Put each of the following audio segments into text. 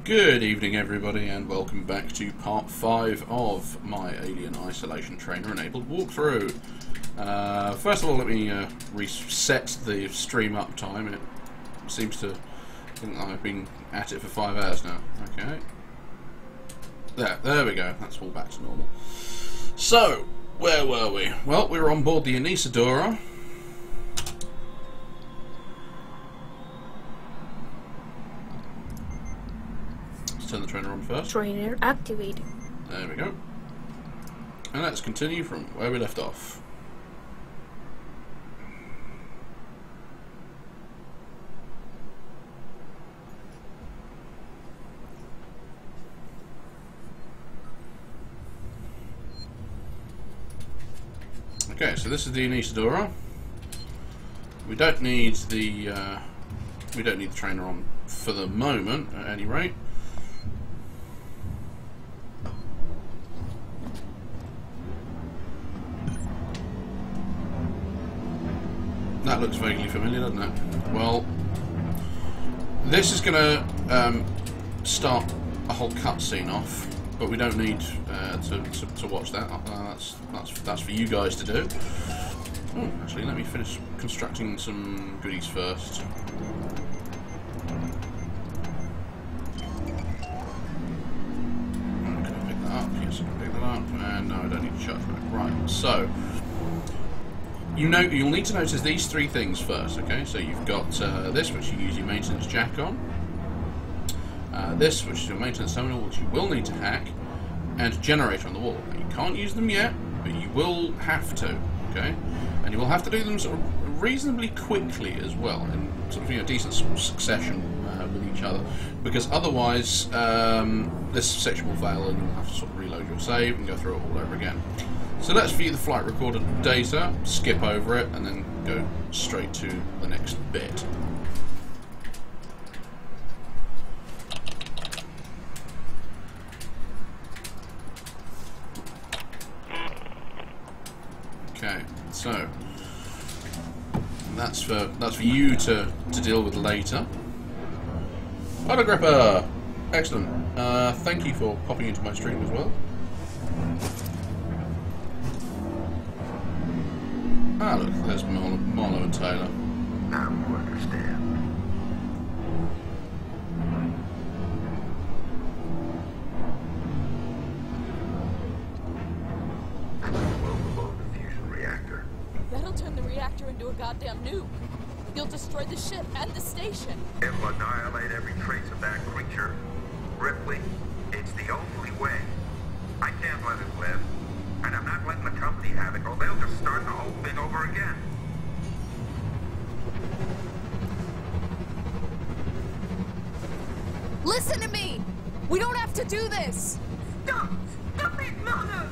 Good evening everybody and welcome back to part 5 of my Alien Isolation Trainer enabled walkthrough. First of all, let me reset the stream up time. It seems to think I've been at it for 5 hours now. Okay. There we go, that's all back to normal. So, where were we? Well, we were on board the Anesidora. Turn the trainer on first. Trainer activated. There we go. And let's continue from where we left off. Okay, so this is the Anesidora. We don't need the trainer on for the moment, at any rate. That looks vaguely familiar, doesn't it? Well, this is going to start a whole cutscene off, but we don't need to watch that. That's for you guys to do. Oh, actually, let me finish constructing some goodies first. Can I pick that up? Yes, I can pick that up. And no, I don't need to charge back. Right, so. You'll need to notice these three things first, okay? So you've got this, which you use your maintenance jack on. This, which is your maintenance terminal, which you will need to hack. And a generator on the wall. Now, you can't use them yet, but you will have to, okay? And you will have to do them sort of reasonably quickly as well, in sort of decent sort of succession with each other. Because otherwise, this section will fail and you'll have to sort of reload your save and go through it all over again. So let's view the flight recorder data, skip over it, and then go straight to the next bit. Okay, so that's for you to deal with later. Autograpper! Excellent. Thank you for popping into my stream as well. Ah, look, there's Marlo and Taylor. Now you understand. We'll reload the fusion reactor. That'll turn the reactor into a goddamn nuke. You'll destroy the ship and the station. It'll annihilate every trace of that creature. Ripley, it's the only way. I can't let it live. And I'm not letting the company have it, or they'll just start the whole thing over again. Listen to me! We don't have to do this! Stop! Stop it, Mother!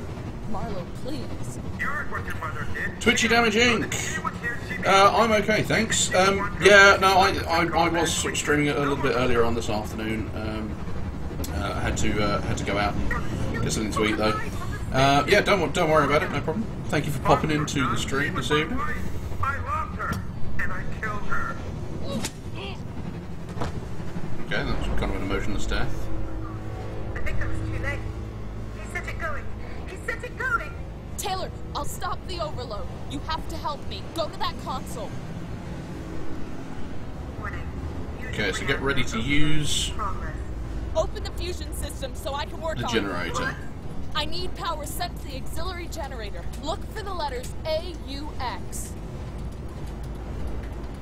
Marlo, please. You heard what your mother did. Twitchy Damage Inc. She was here, she I'm okay, thanks. Yeah, no, I was sort of streaming it a little bit earlier on this afternoon. I had to go out and get something to eat though. Yeah, don't worry about it, no problem. Thank you for popping into the stream this evening. I loved her, and I killed her. Okay, that's kind of an emotionless death. I think that was too late. He set it going. He set it going. Taylor, I'll stop the overload. You have to help me. Go to that console. Warning. Okay, so get ready to use Progress. Open the fusion system so I can work the on generator. it. I need power sent to the auxiliary generator. Look for the letters AUX.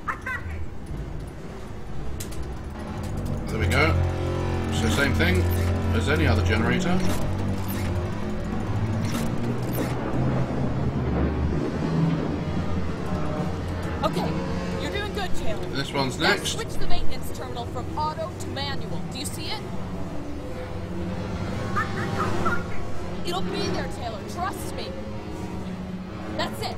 I got it. There we go. So same thing as any other generator. Okay, you're doing good, Taylor. This one's Now next. switch the maintenance terminal from auto to manual. Do you see it? It'll be there, Taylor. Trust me. That's it.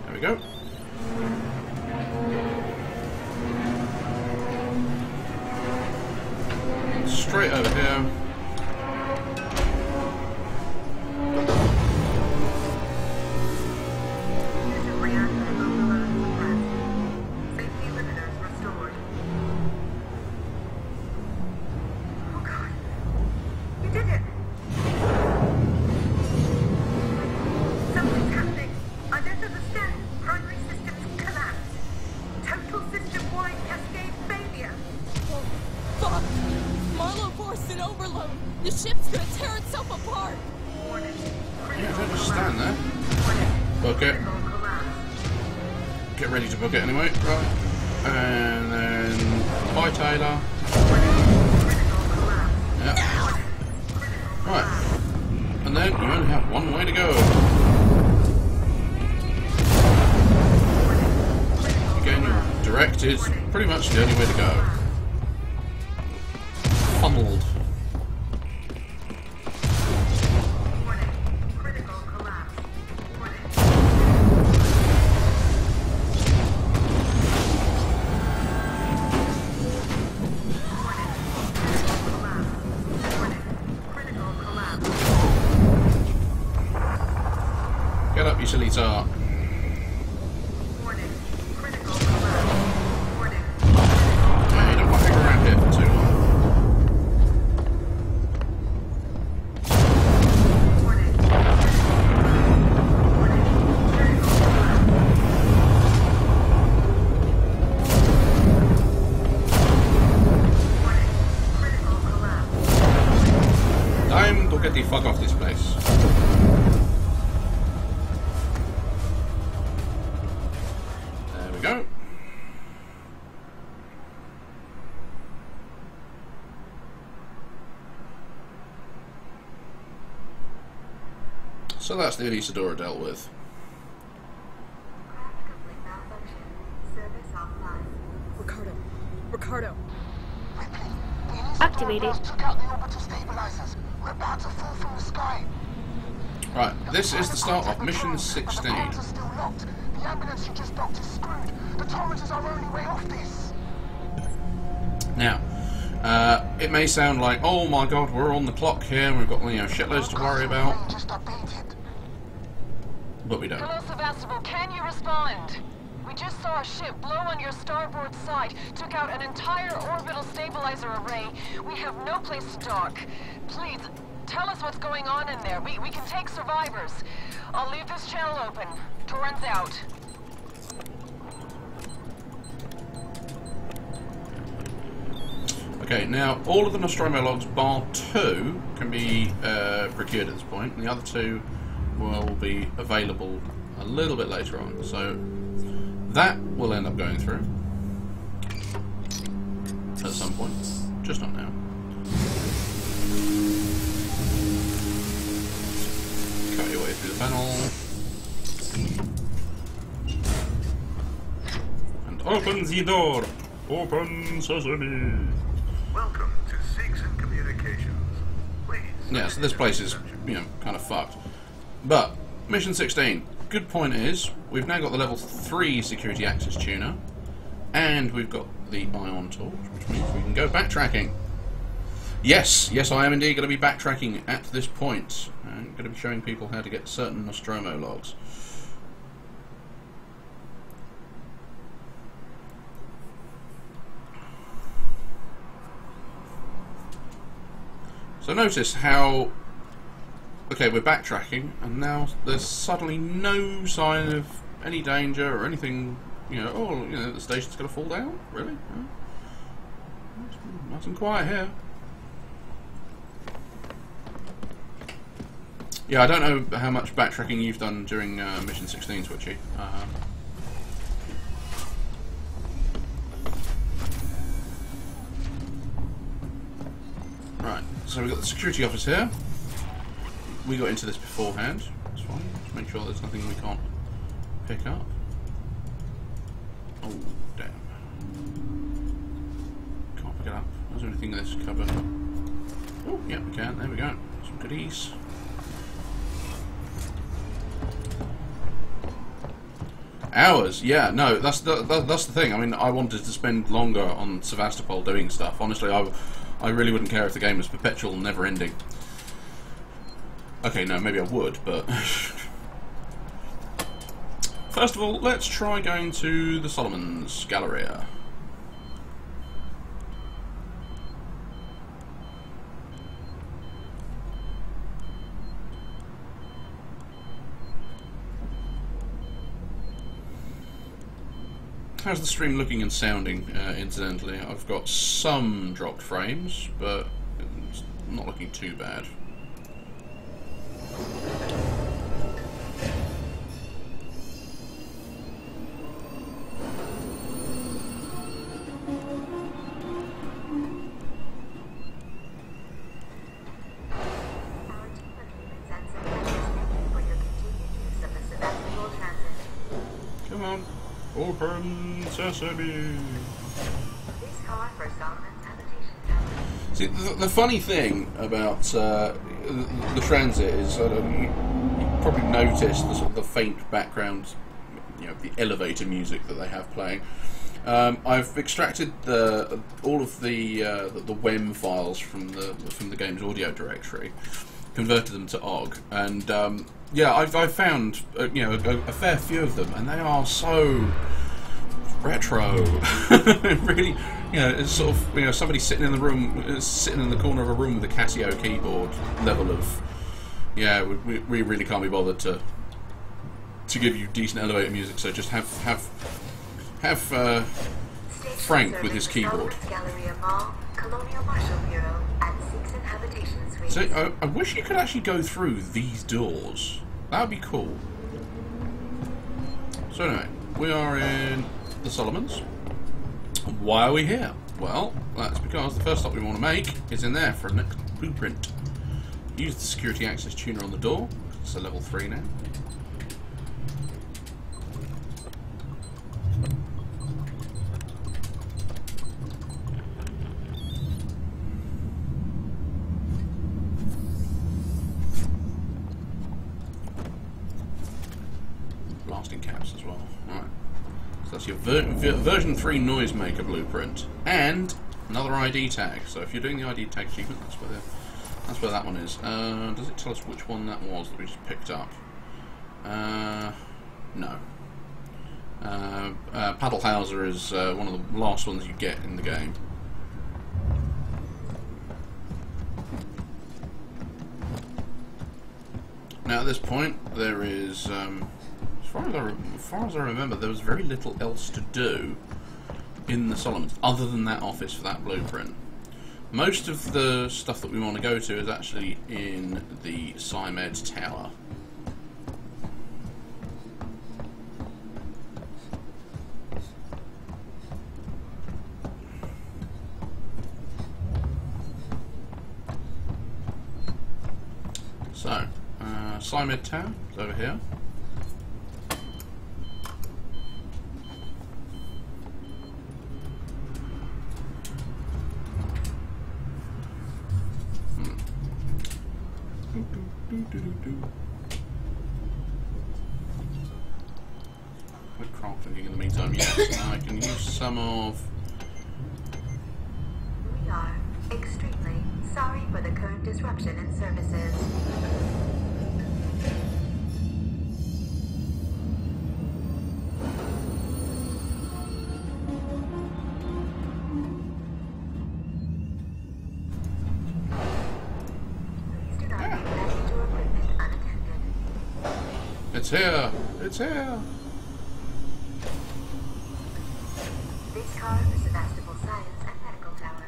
There we go. Straight over here. overload. The ship's gonna tear itself apart. Yeah, don't just stand there. Book it. Get ready to book it anyway. Right. And then... Bye, Taylor. Yeah. Right. And then you only have one way to go. Again, you're directed. Pretty much the only way to go. Funneled. Get up, you silly tart. Yeah, you don't want to hang around here for too long. Time to get the fuck off this place. There we go. So that's the Anesidora dealt with. Ricardo. Activated. Took out the orbital stabilizers. We're about to fall from the sky. Right, this is the start of Mission 16. The valves are still locked. The ambulance you just docked is screwed. The torrent is our only way off this. Now, it may sound like, oh my god, we're on the clock here and we've got, you know, shitloads to worry about, Just updated. but we don't. Hello, Sevastopol. Can you respond? We just saw a ship blow on your starboard side, took out an entire orbital stabilizer array. We have no place to dock. Please, tell us what's going on in there. We can take survivors. I'll leave this channel open. Torrent's out. Okay, now, all of the Nostromo logs, bar 2, can be procured at this point, and the other 2 will be available a little bit later on. So, that will end up going through at some point, just not now. Cut your way through the panel. And open the door! Open sesame! Welcome to Seegson Communications. Please. Yeah, so this place is, you know, kind of fucked. But, Mission 16. Good point is, we've now got the level 3 security access tuner, and we've got the ion torch, which means we can go backtracking. Yes, I am indeed going to be backtracking at this point. I'm going to be showing people how to get certain Nostromo logs. So notice how, okay, we're backtracking, and now there's suddenly no sign of any danger or anything, you know, oh, you know, the station's going to fall down? Really? No? Nice and quiet here. Yeah, I don't know how much backtracking you've done during Mission 16, Twitchy. Right, so we've got the security office here. We got into this beforehand. That's fine. Just make sure there's nothing we can't pick up. Oh, damn. Can't pick it up. Is there anything in this cupboard? Oh, yeah, we can. There we go. Some goodies. Hours, yeah, no, that's the thing. I mean, I wanted to spend longer on Sevastopol doing stuff. Honestly, I really wouldn't care if the game was perpetual and never-ending. Okay, no, maybe I would, but... First of all, let's try going to the Solomon's Galleria. How's the stream looking and sounding, incidentally? I've got some dropped frames, but not looking too bad. Come on, open sesame. See, the funny thing about the transit is you probably noticed the sort of the faint background, you know, the elevator music that they have playing. I've extracted all of the WEM files from the game's audio directory, converted them to OGG, and yeah, I've found you know a fair few of them, and they are so retro. Really, you know, it's sort of, you know, somebody sitting in the room, sitting in the corner of a room with a Casio keyboard level of, yeah, we really can't be bothered to give you decent elevator music, so just have Frank with his keyboard. So I wish you could actually go through these doors. That would be cool. So anyway, we are in the Solomons. Why are we here? Well, that's because the first stop we want to make is in there for a next blueprint. Use the security access tuner on the door. It's a level 3 now. Blasting caps as well. Alright. So that's your version 3 noisemaker blueprint. And another ID tag. So if you're doing the ID tag achievement, that's where that one is. Does it tell us which one that was that we just picked up? No. Paddlehauser is one of the last ones you get in the game. Now at this point, there is, as far as I remember, there was very little else to do in the Solomons, other than that office for that blueprint. Most of the stuff that we want to go to is actually in the SciMed Tower. So, SciMed Tower is over here. Quit crafting in the meantime. Yes, I can use some of. We are extremely sorry for the current disruption in services. Please do not leave baggage or equipment unattended. It's here! It's here! This car is Sebastopol Science and Medical Tower.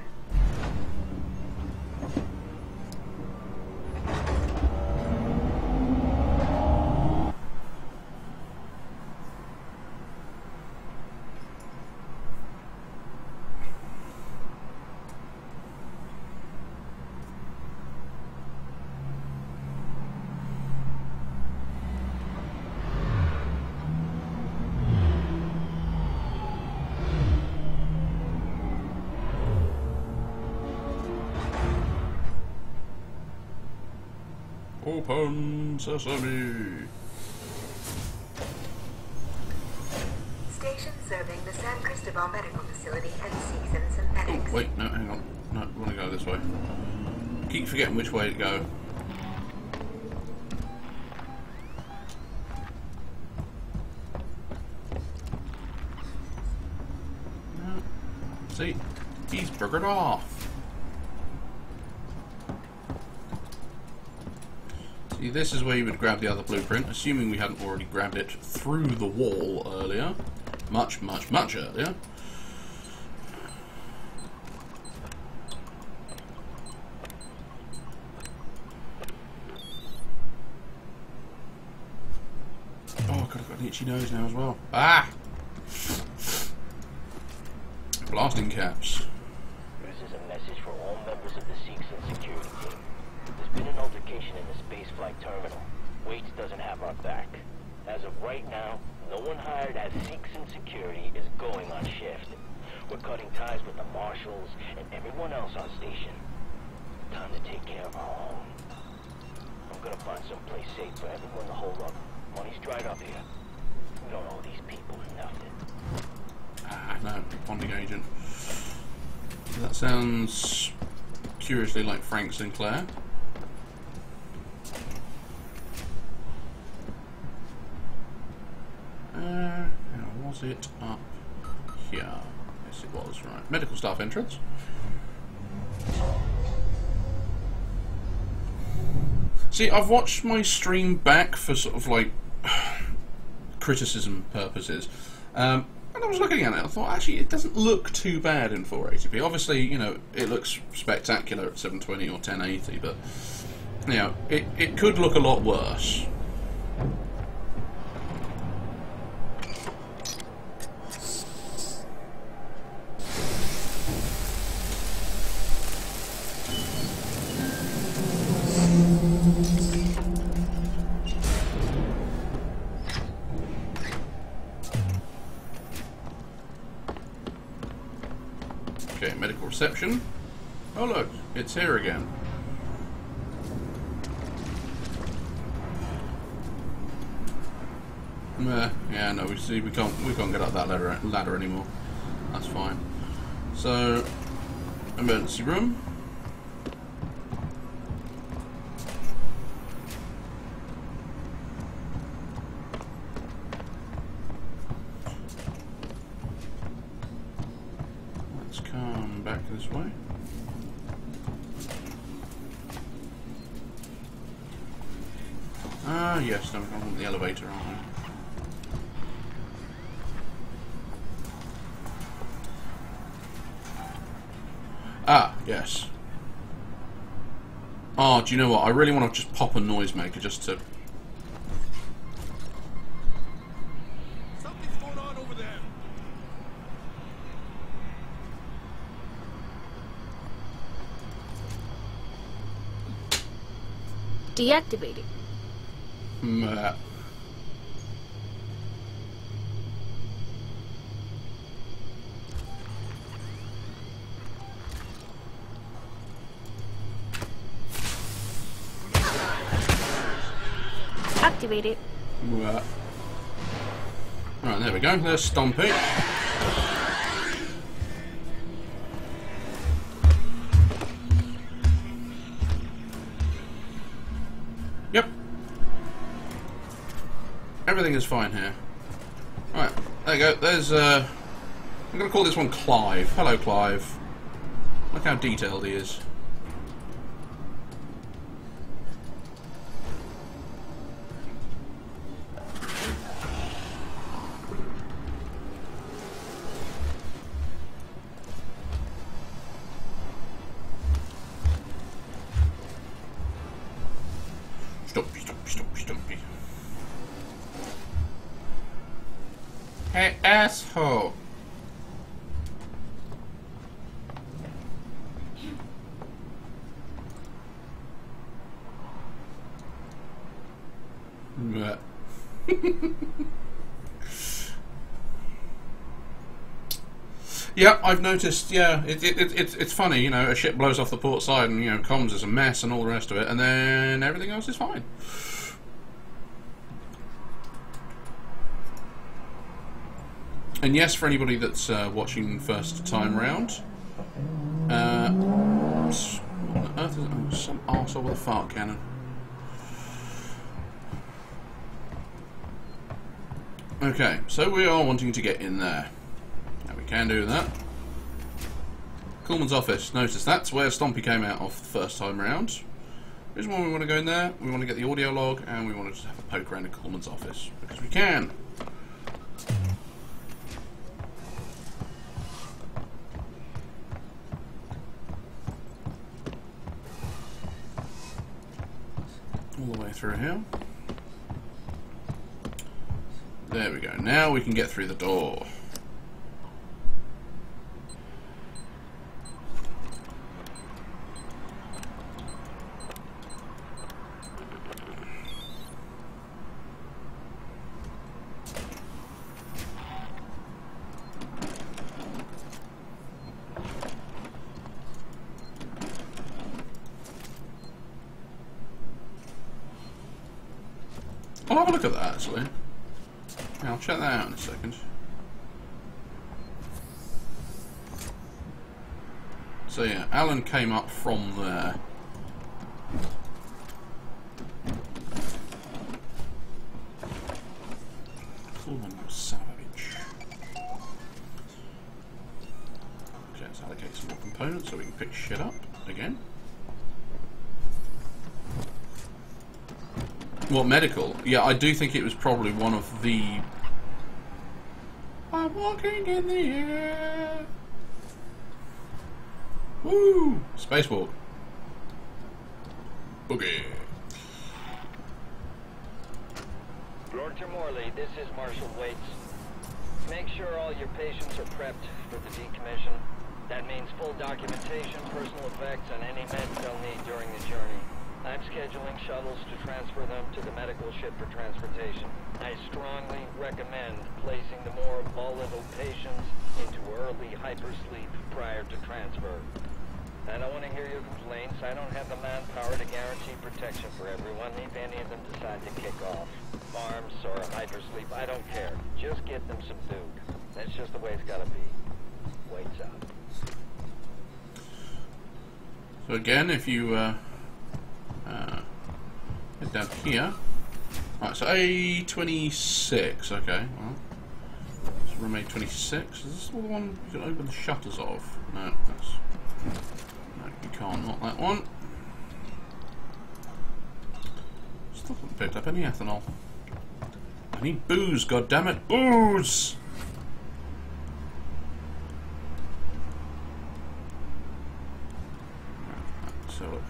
Open sesame! Station serving the San Cristobal Medical Facility and Season Synthetics. Oh, wait, no, hang on. No, we want to go this way. Keep forgetting which way to go. No. See? He's buggered off. See, this is where you would grab the other blueprint, assuming we hadn't already grabbed it through the wall earlier. Much, much, much earlier. got an itchy nose now as well. Ah! Blasting caps. This is a message for all members of the Seegson security team. There's been an altercation in the spaceflight terminal. Waits doesn't have our back. As of right now, no one hired as Seegson security is going on shift. We're cutting ties with the marshals and everyone else on station. Time to take care of our own. I'm gonna find some place safe for everyone to hold up. Money's dried up here. We don't owe these people nothing. Ah, no, bonding agent. That sounds curiously like Frank Sinclair. Was it up here? Yes, it was, right. Medical staff entrance. See, I've watched my stream back for sort of like criticism purposes. And I was looking at it, I thought, actually, it doesn't look too bad in 480p. Obviously, you know, it looks spectacular at 720 or 1080, but, you know, it could look a lot worse. Okay, medical reception. Oh look, it's here again. Yeah, no, we can't get up that ladder anymore. That's fine. So, emergency room. Let's come back this way. Ah, yes, no, I want the elevator, aren't we? Ah, yes. Oh, do you know what? I really want to just pop a noisemaker just to... Something's going on over there. Deactivating. Meh. Activate it. Right, there we go. There's Stompy. Yep. Everything is fine here. Right, there you go. There's, I'm going to call this one Clive. Hello, Clive. Look how detailed he is. Stumpy. Hey, asshole. Yeah, I've noticed. Yeah, it's funny. You know, a ship blows off the port side, and you know, comms is a mess, and all the rest of it, and then everything else is fine. And yes, for anybody that's watching first time round, what on earth is it? Oh, some arsehole with a fart cannon. Okay, so we are wanting to get in there. Now we can do that. Coolman's office. Notice that's where Stompy came out of the first time round. The reason why we want to go in there, we want to get the audio log, and we want to just have a poke around in Coolman's office. Because we can. All the way through here. There we go. Now we can get through the door. I'll have a look at that actually. Yeah, I'll check that out in a second. So yeah, Alan came up from there. Coleman Savage. Okay, let's allocate some more components so we can pick shit up again. What, medical? Yeah, I do think it was probably one of the... I'm walking in the air. Woo! Spacewalk. Boogie. Lord Morley, this is Marshal Waits. Make sure all your patients are prepped for the decommission. That means full documentation, personal effects, and any meds they'll need during the journey. I'm scheduling shuttles to transfer them to the medical ship for transportation. I strongly recommend placing the more volatile patients into early hypersleep prior to transfer. I don't want to hear your complaints. I don't have the manpower to guarantee protection for everyone if any of them decide to kick off. Farms or hypersleep, I don't care. Just get them subdued. That's just the way it's gotta be. Waits out. So again, if you head down here. Right, so A26, okay, well. So room A26, is this all the one you can open the shutters of? No, that's... No, you can't, not that one. Still haven't picked up any ethanol. I need booze, goddammit, booze! Right, so look.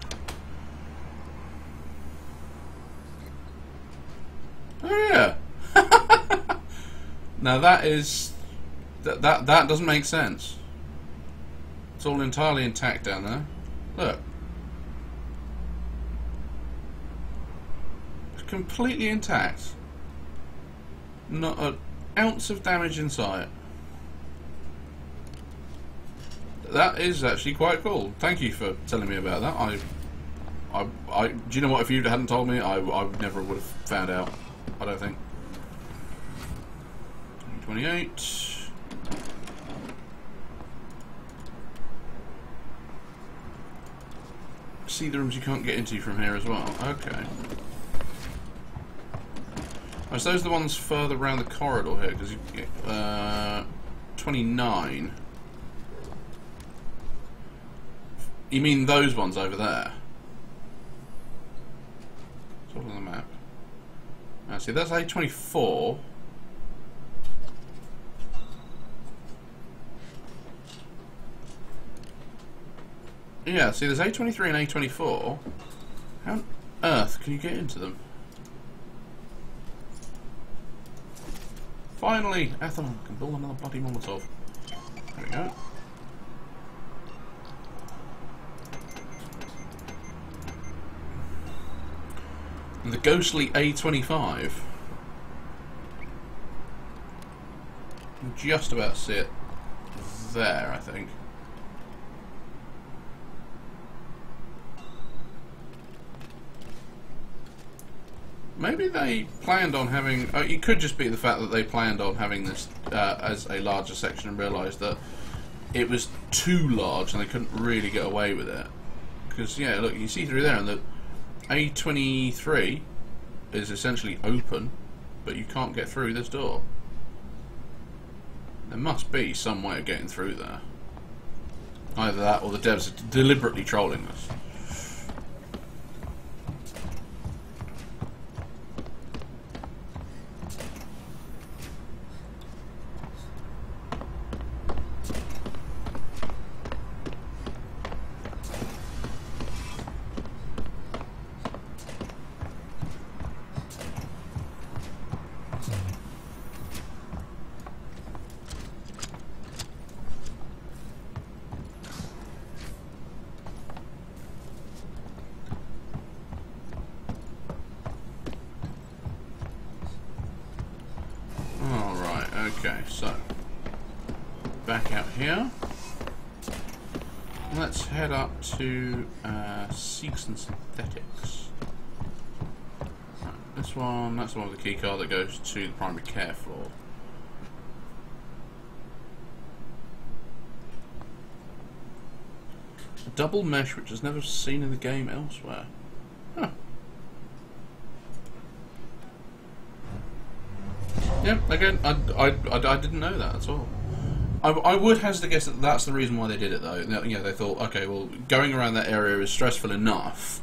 Oh yeah. Now that is that doesn't make sense. It's all entirely intact down there. Look. It's completely intact. Not an ounce of damage inside. That is actually quite cool. Thank you for telling me about that. Do you know what? If you hadn't told me, I never would have found out. I don't think. 28. See the rooms you can't get into from here as well. Okay. Oh, so those are the ones further around the corridor here, because you get 29. You mean those ones over there? It's all on the map. Now, see, that's A24. Yeah, see, there's A23 and A24. How on earth can you get into them? Finally, ethanol can build another bloody Molotov. There we go. And the ghostly A25. I'm just about to see it there, I think. Maybe they planned on having... it could just be the fact that they planned on having this as a larger section and realised that it was too large and they couldn't really get away with it. Because, yeah, look, you see through there and the A23 is essentially open, but you can't get through this door. There must be some way of getting through there. Either that or the devs are deliberately trolling us. Okay, so back out here. Let's head up to Seegson Synthetics. Right, this one, that's the one with the key card that goes to the primary care floor. A double mesh which is never seen in the game elsewhere. Huh. Yeah, again, I didn't know that at all. I would hazard a guess that that's the reason why they did it, though. You know, they thought, okay, well, going around that area is stressful enough,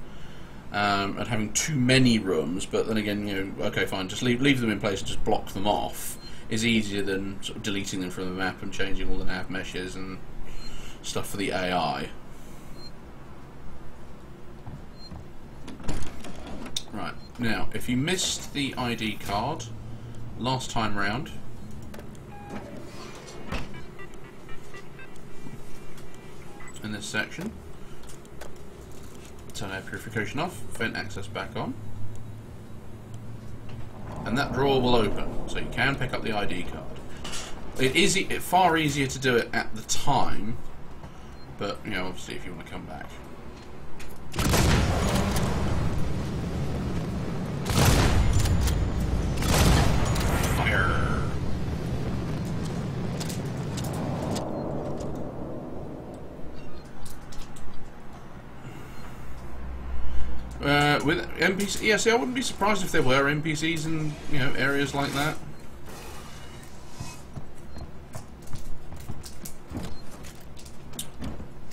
and having too many rooms. But then again, you know, okay, fine, just leave them in place and just block them off is easier than sort of deleting them from the map and changing all the nav meshes and stuff for the AI. Right now, if you missed the ID card last time round. In this section, turn air purification off, vent access back on, and that drawer will open, so you can pick up the ID card. It is far easier to do it at the time, but you know, obviously, if you want to come back. Fire. With NPCs, yeah, see, I wouldn't be surprised if there were NPCs in, you know, areas like that.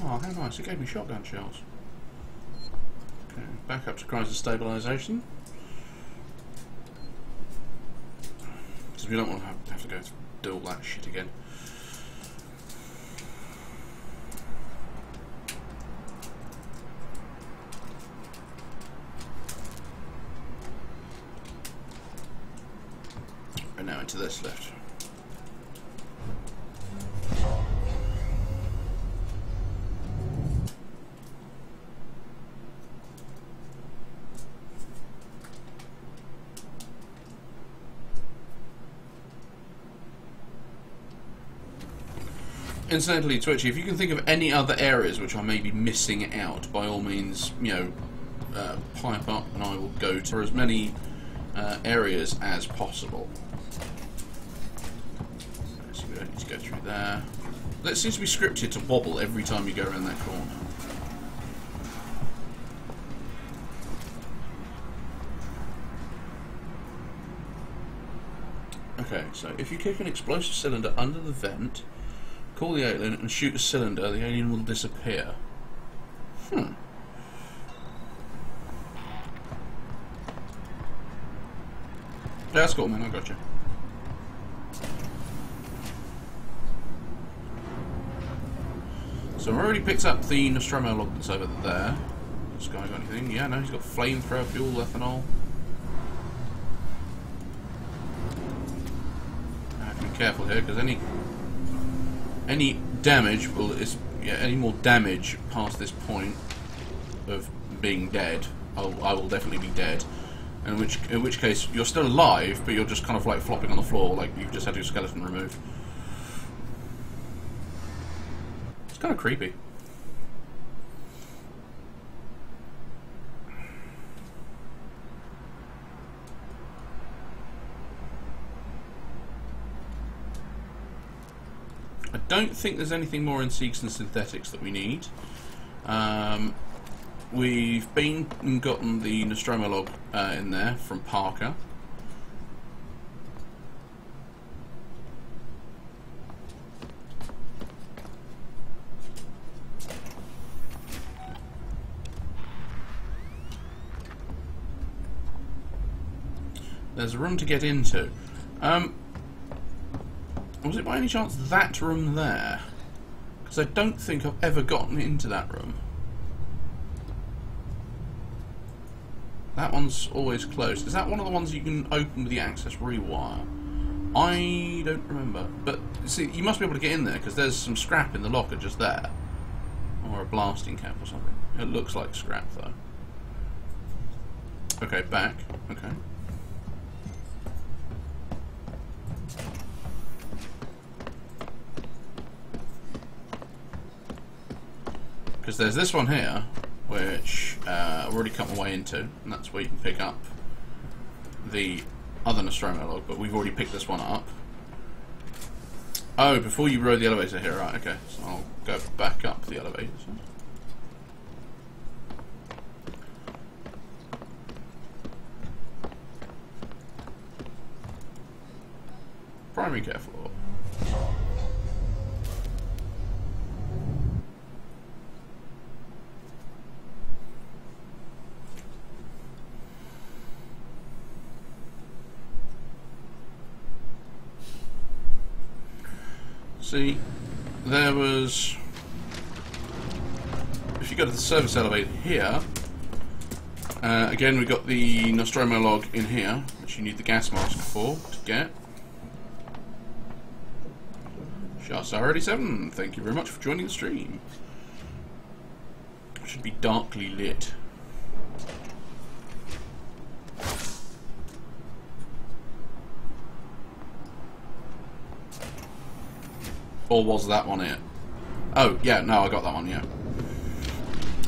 Oh, how nice, it gave me shotgun shells. Okay, back up to crisis stabilization. Because we don't want to have to go through, do all that shit again. Now into this lift. Incidentally, Twitchy, if you can think of any other areas which I may be missing out, by all means, you know, pipe up and I will go to as many areas as possible. So we don't need to go through there. That seems to be scripted to wobble every time you go around that corner. Okay, so if you kick an explosive cylinder under the vent, call the alien and shoot the cylinder, the alien will disappear. Yeah, that's cool, man, I got you. So I've already picked up the Nostromo log that's over there. This guy got anything? Yeah, no, he's got flamethrower fuel, ethanol. I have to be careful here, because any damage will any more damage past this point of being dead, I will definitely be dead. In which case you're still alive, but you're just kind of like flopping on the floor, like you've just had your skeleton removed. It's kind of creepy. I don't think there's anything more in Seegson Synthetics that we need. We've been and gotten the Nostromo log in there from Parker. There's a room to get into. Was it by any chance that room there? Because I don't think I've ever gotten into that room. That one's always closed. Is that one of the ones you can open with the access rewire? I don't remember. But, see, you must be able to get in there, because there's some scrap in the locker just there. Or a blasting cap or something. It looks like scrap, though. Okay, back. Okay. because there's this one here, which I've already cut my way into, and that's where you can pick up the other Nostromo log, but we've already picked this one up. Oh, before you rode the elevator here, right, okay. So I'll go back up the elevator. Primary care floor. See, there was... If you go to the service elevator here, again we got the Nostromo log in here, which you need the gas mask for to get. Sharsar87, thank you very much for joining the stream. It should be darkly lit. Or was that one it? Oh, yeah, no, I got that one, yeah.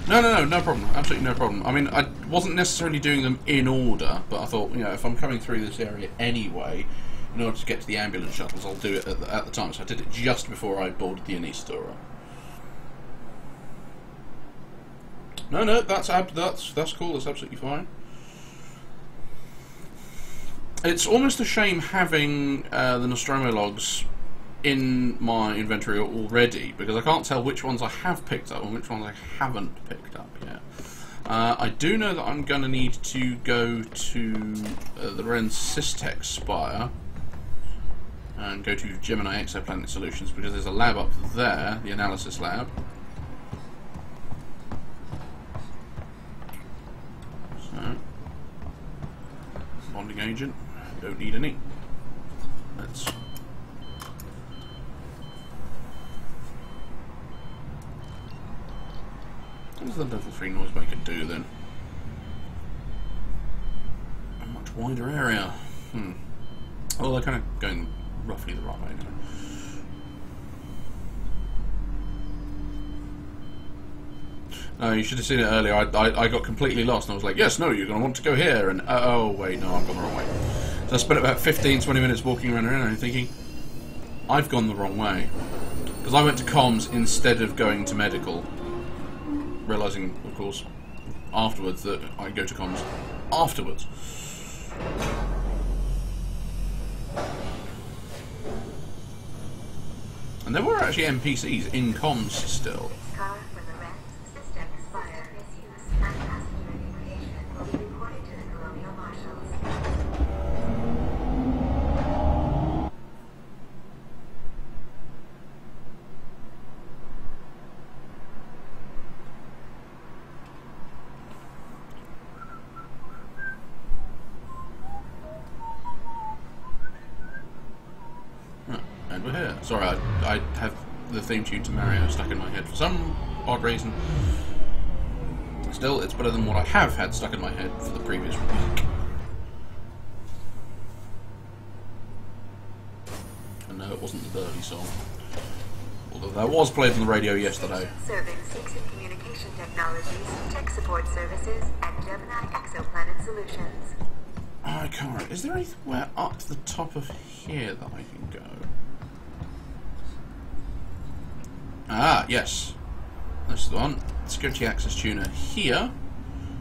No problem. Absolutely no problem. I mean, I wasn't necessarily doing them in order, but I thought, you know, if I'm coming through this area anyway, in order to get to the ambulance shuttles, I'll do it at the time. So I did it just before I boarded the Anistora. No, that's cool. That's absolutely fine. It's almost a shame having the Nostromo logs in my inventory already, because I can't tell which ones I have picked up and which ones I haven't picked up yet. I do know that I'm going to need to go to the Ren Systech Spire and go to Gemini Exoplanet Solutions, because there's a lab up there, the analysis lab. So, bonding agent, don't need any. Let's... What does the level 3 noisemaker do then? A much wider area. Well, they're kind of going roughly the right way now. No, you should have seen it earlier. I got completely lost and I was like, yes, no, you're going to want to go here. And oh, wait, no, I've gone the wrong way. So I spent about 15-20 minutes walking around and thinking, I've gone the wrong way. Because I went to comms instead of going to medical. Realising, of course, afterwards that I go to comms afterwards. And there were actually NPCs in comms still. Car for the Ren Systech Spire misuse and passenger information will be reported to the Colonial Marshals. And we're here. Sorry, I have the theme tune to Mario stuck in my head for some odd reason. Still, it's better than what I have had stuck in my head for the previous week. And no, it wasn't the Derby song. Although that was played on the radio yesterday. Serving Seegson Communication Technologies, Tech Support Services, and Gemini Exoplanet Solutions. I can't. Is there anywhere up the top of here that I can go? Ah, yes. This is the one. Security access tuner here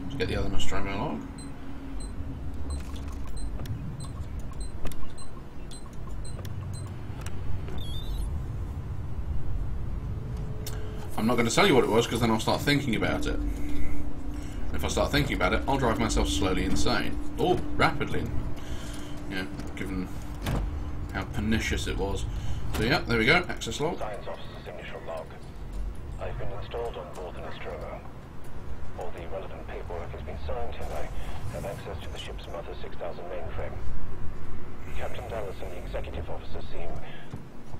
to get the other Nostromo log. I'm not going to tell you what it was because then I'll start thinking about it. If I start thinking about it, I'll drive myself slowly insane. Or rapidly. Yeah, given how pernicious it was. So yeah, there we go, access log. Science officer's signature log. I've been installed on board the Nostromo. All the relevant paperwork has been signed and I have access to the ship's Mother 6000 mainframe. Captain Dallas and the executive officer seem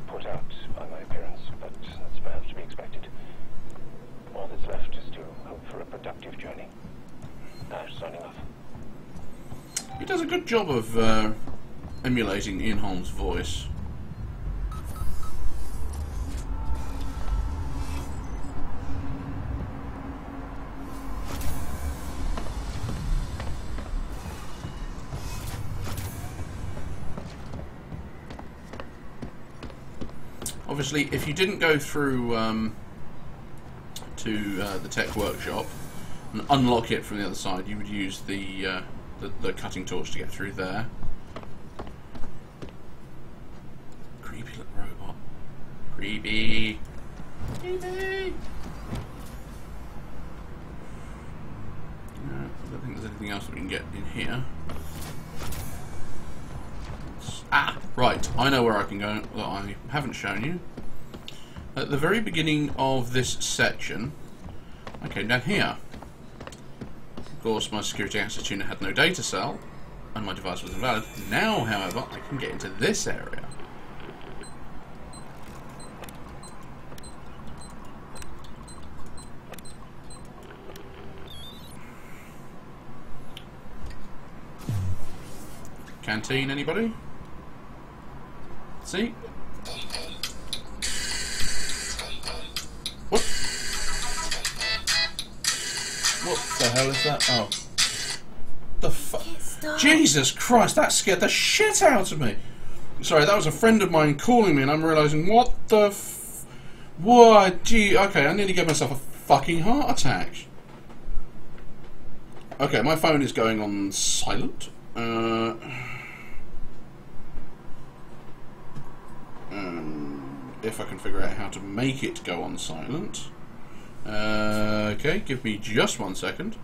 put out by my appearance, but that's perhaps to be expected. All that's left is to hope for a productive journey. Ash signing off. He does a good job of emulating Ian Holmes' voice. Obviously, if you didn't go through to the tech workshop and unlock it from the other side, you would use the cutting torch to get through there. Creepy little robot. Creepy. Creepy. I don't think there's anything else that we can get in here. Ah, right. I know where I can go that I haven't shown you. At the very beginning of this section, I came down here. Of course, my security access tuner had no data cell, and my device was invalid. Now, however, I can get into this area. Canteen, anybody? See? What? What the hell is that? Oh. The fuck? Jesus Christ, that scared the shit out of me! Sorry, that was a friend of mine calling me and I'm realising, what the f... What? Gee, okay, I nearly gave myself a fucking heart attack. Okay, my phone is going on silent. If I can figure out how to make it go on silent. Okay, give me just 1 second.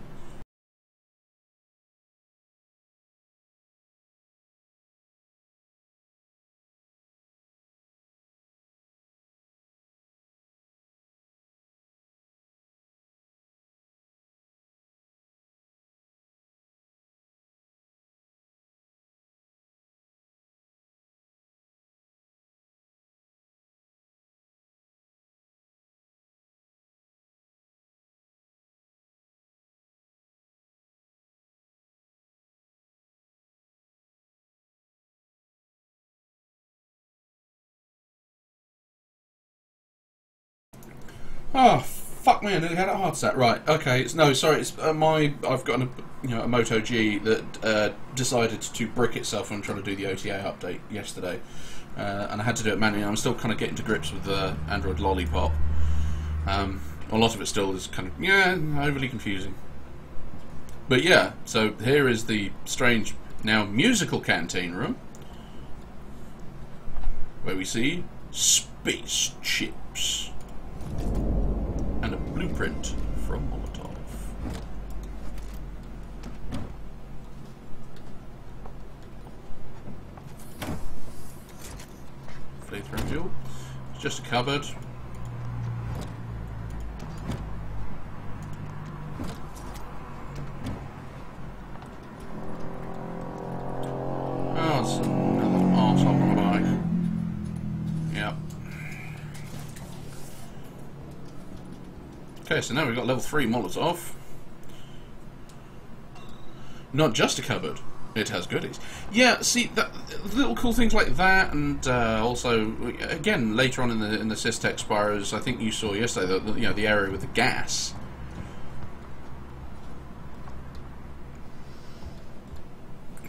Oh, fuck me, I nearly had a heart attack. Right, okay, it's, no, sorry, it's I've got a Moto G that decided to brick itself when trying to do the OTA update yesterday. And I had to do it manually. I'm still kind of getting to grips with the Android Lollipop. A lot of it still is kind of, yeah, overly confusing. But yeah, so here is the strange, now musical canteen room, where we see spaceships. And a blueprint from Molotov. Flamethrower fuel. It's just a cupboard. Oh, it's another arsehole on a bike. Yep. Okay, so now we've got level 3 Molotov. Not just a cupboard, it has goodies. Yeah, see, little cool things like that, and also, again, later on in the Systech Spyros, I think you saw yesterday, the area with the gas.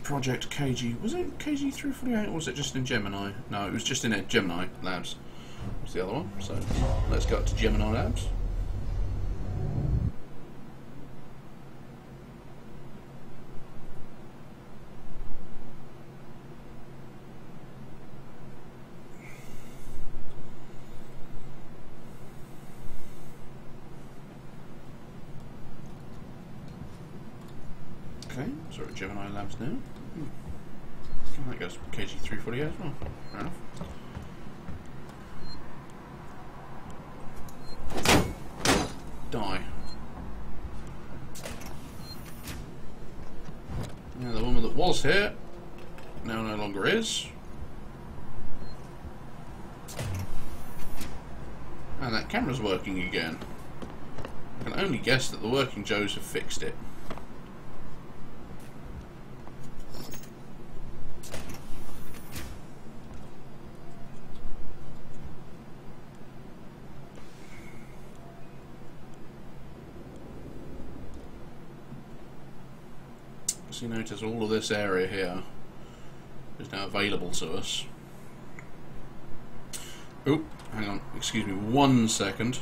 Project KG, was it KG348 or was it just in Gemini? No, it was just in Gemini Labs. Was the other one, so let's go up to Gemini Labs. Okay, so we're at Gemini Labs now. Oh, that goes KG348 as well. Fair enough. Die. Now the woman that was here now no longer is. And that camera's working again. I can only guess that the working Joes have fixed it. So you notice all of this area here is now available to us. Oh, hang on. Excuse me 1 second.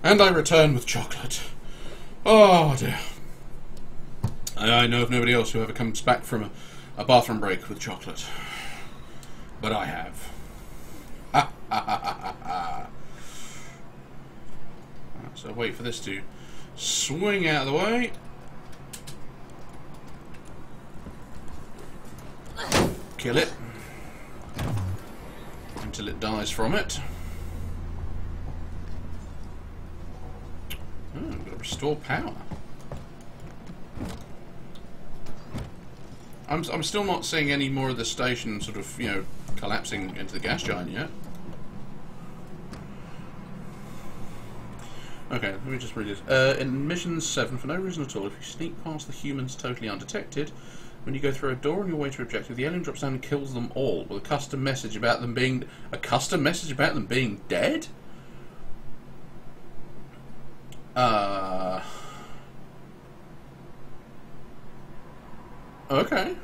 And I return with chocolate. Oh dear. I know of nobody else who ever comes back from a bathroom break with chocolate. But I have. Ha ha ha ha ha. So wait for this to swing out of the way. Kill it. Until it dies from it. Oh, I'm going to restore power. I'm still not seeing any more of the station sort of, you know, collapsing into the gas giant yet. Okay, let me just read this. In Mission 7, for no reason at all, if you sneak past the humans totally undetected, when you go through a door on your way to objective, the alien drops down and kills them all with a custom message about them being... A custom message about them being dead? Okay.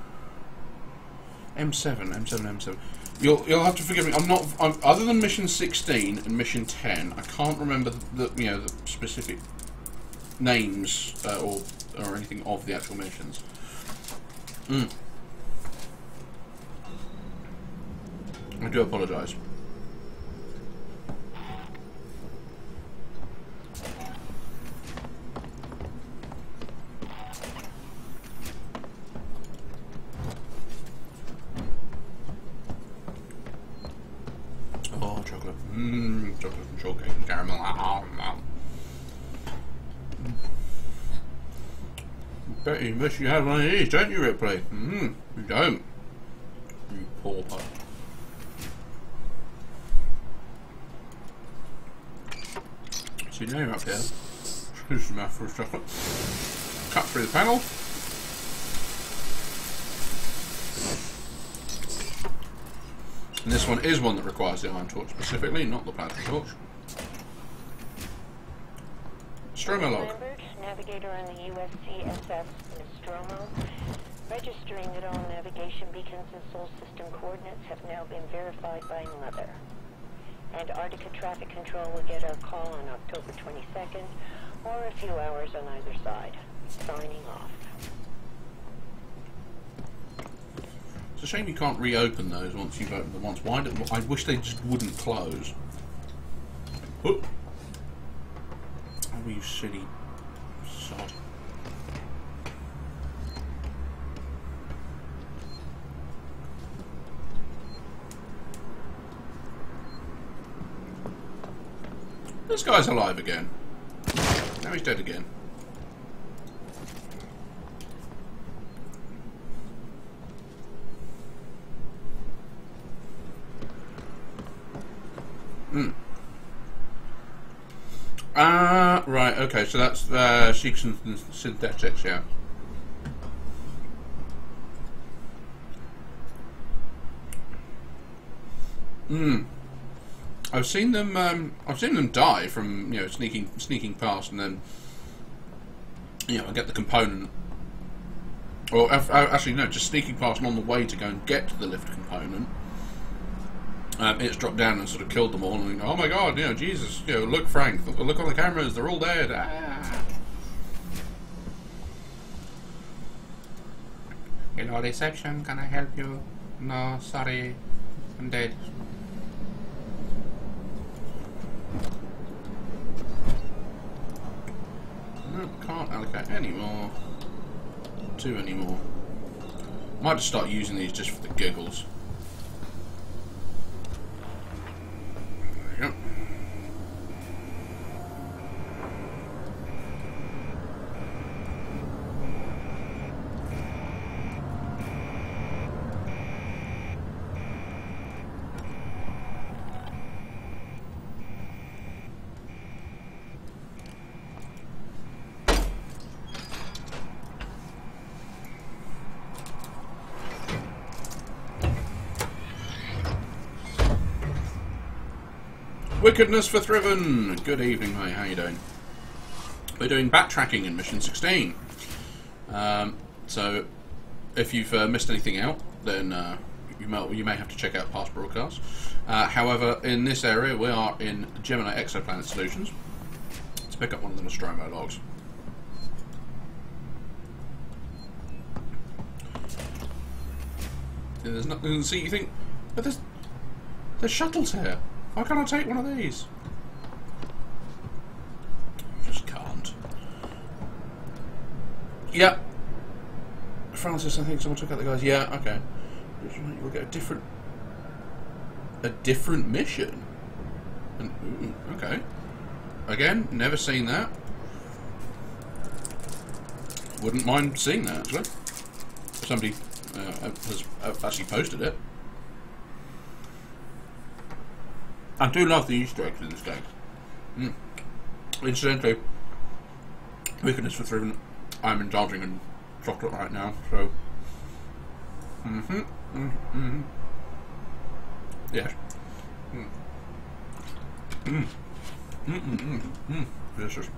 M7. You'll have to forgive me. I'm other than Mission 16 and Mission 10. I can't remember the specific names or anything of the actual missions. I do apologise. Oh, chocolate. Chocolate and shortcake and caramel. Bet you wish you had one of these, don't you, Ripley? You don't. You pauper. See, now you're up here. Introduce your mouth for a chocolate. Cut through the panel. And this one is one that requires the iron torch specifically, not the planetary torch. Nostromo log. Navigator on the USCSS Nostromo, registering that all navigation beacons and Sol system coordinates have now been verified by Mother. Antarctica Traffic Control will get our call on October 22nd, or a few hours on either side. Signing off. It's a shame you can't reopen those once you've opened them once. Why? I wish they just wouldn't close. Oh, you silly sod. This guy's alive again. Now he's dead again. Right, okay, so that's Sheik's and Synthetics, yeah. I've seen them die from, you know, sneaking past, and then, you know, I get the component. Or actually, no, just sneaking past and on the way to go and get the lift component. It's dropped down and sort of killed them all. And oh my God, you know, Jesus, you know, look, Frank, look on the cameras, they're all dead. Ah. Hello, reception. Can I help you? No, sorry, I'm dead. No, can't allocate anymore. 2 anymore. Might just start using these just for the giggles. There we go. Wickedness for Thriven! Good evening, mate. How you doing? We're doing backtracking in Mission 16. So, if you've missed anything out, then you may have to check out past broadcasts. However, in this area, we are in Gemini Exoplanet Solutions. Let's pick up one of the Nostromo logs. There's nothing to see. You think, but there's shuttles here. Why can't I take one of these? Just can't. Yeah. Francis, I think someone took out the guys. Yeah, okay. We'll get a different mission. And, ooh, okay. Again, never seen that. Wouldn't mind seeing that, actually. Somebody has actually posted it. I do love the Easter eggs in this game. Incidentally, Wickedness for Thriven, I'm indulging in chocolate right now, so... Yes. Delicious.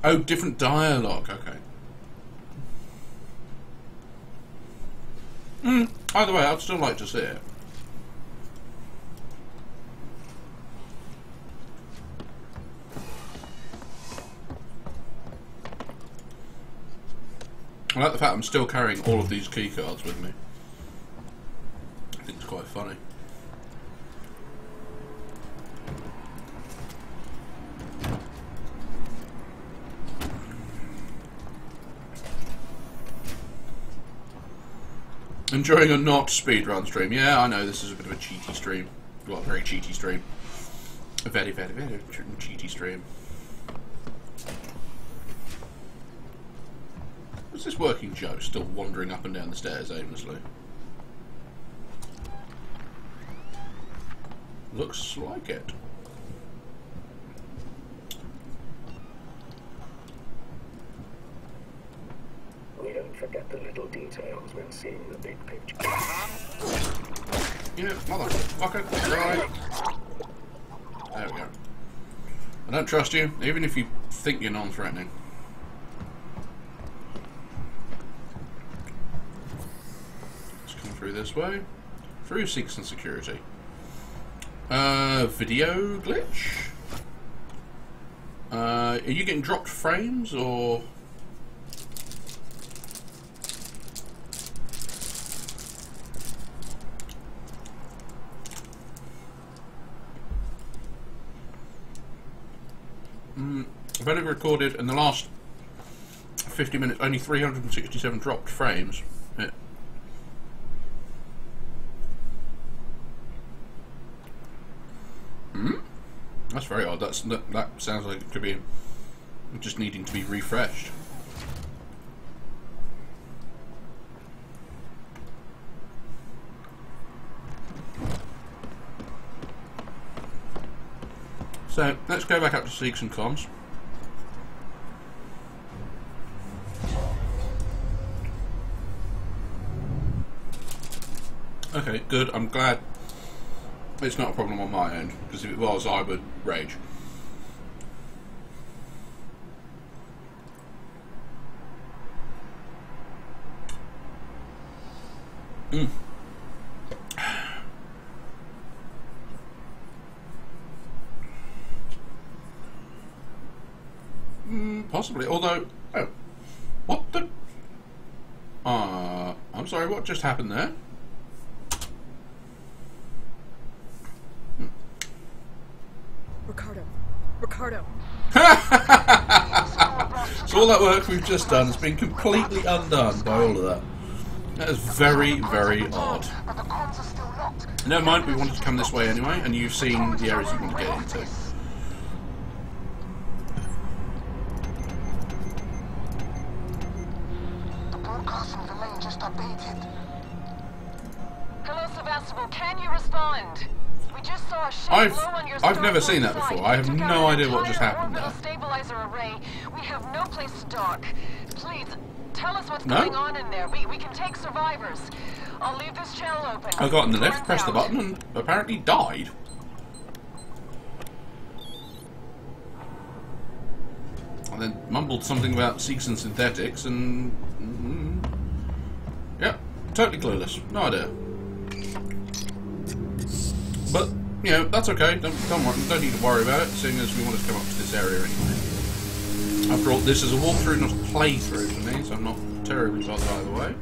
Oh, different dialogue, okay. Either way, I'd still like to see it. I like the fact I'm still carrying all of these key cards with me. I think it's quite funny. Enjoying a not speedrun stream. Yeah, I know this is a bit of a cheaty stream. Well, a very cheaty stream. A very, very, very cheaty stream. What's this working Joe still wandering up and down the stairs aimlessly? Looks like it. We don't forget the little details when seeing the big picture. Yeah, motherfucker. Right. There we go. I don't trust you, even if you think you're non-threatening. Let's come through this way. Through Seeks and Security. Video glitch? Are you getting dropped frames, or... I've only recorded in the last 50 minutes only 367 dropped frames. Yeah. That's very odd. That sounds like it could be just needing to be refreshed. So let's go back up to Seeks and Comms. Okay, good. I'm glad it's not a problem on my end, because if it was, I would rage. Possibly, although... Oh. What the... I'm sorry, what just happened there? Ricardo. So all that work we've just done has been completely undone by all of that. That is very, very odd. Never mind, we wanted to come this way anyway, and you've seen the areas you want to get into. Hello, Sevastopol. Can you respond? We just saw a ship blow on your I've never seen that before. I have no idea what just happened there. Stabilizer array. We have no place to dock. Please, tell us what's going on in there. We can take survivors. I'll leave this channel open. I got in the lift, pressed the button, and apparently died. And then mumbled something about Seeks and Synthetics, and... yeah, totally clueless. No idea. But, you know, that's okay. Don't need to worry about it, seeing as we wanted to come up to this area anyway. After all, this is a walkthrough, not a playthrough for me, so I'm not terribly bothered either way.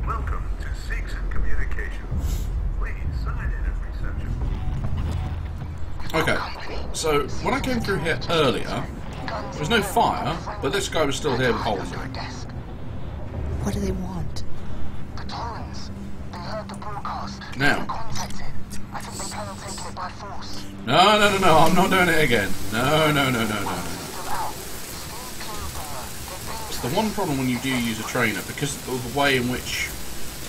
Welcome to Seeks and Communications. Please sign in at reception. Okay, so when I came through here earlier, there was no fire, but this guy was still here with holes in it. What do they want? The Torrens. They heard the broadcast. Now. Contacted. I think they plan on taking it by force. No, I'm not doing it again. No. It's the one problem when you do use a trainer, because of the way in which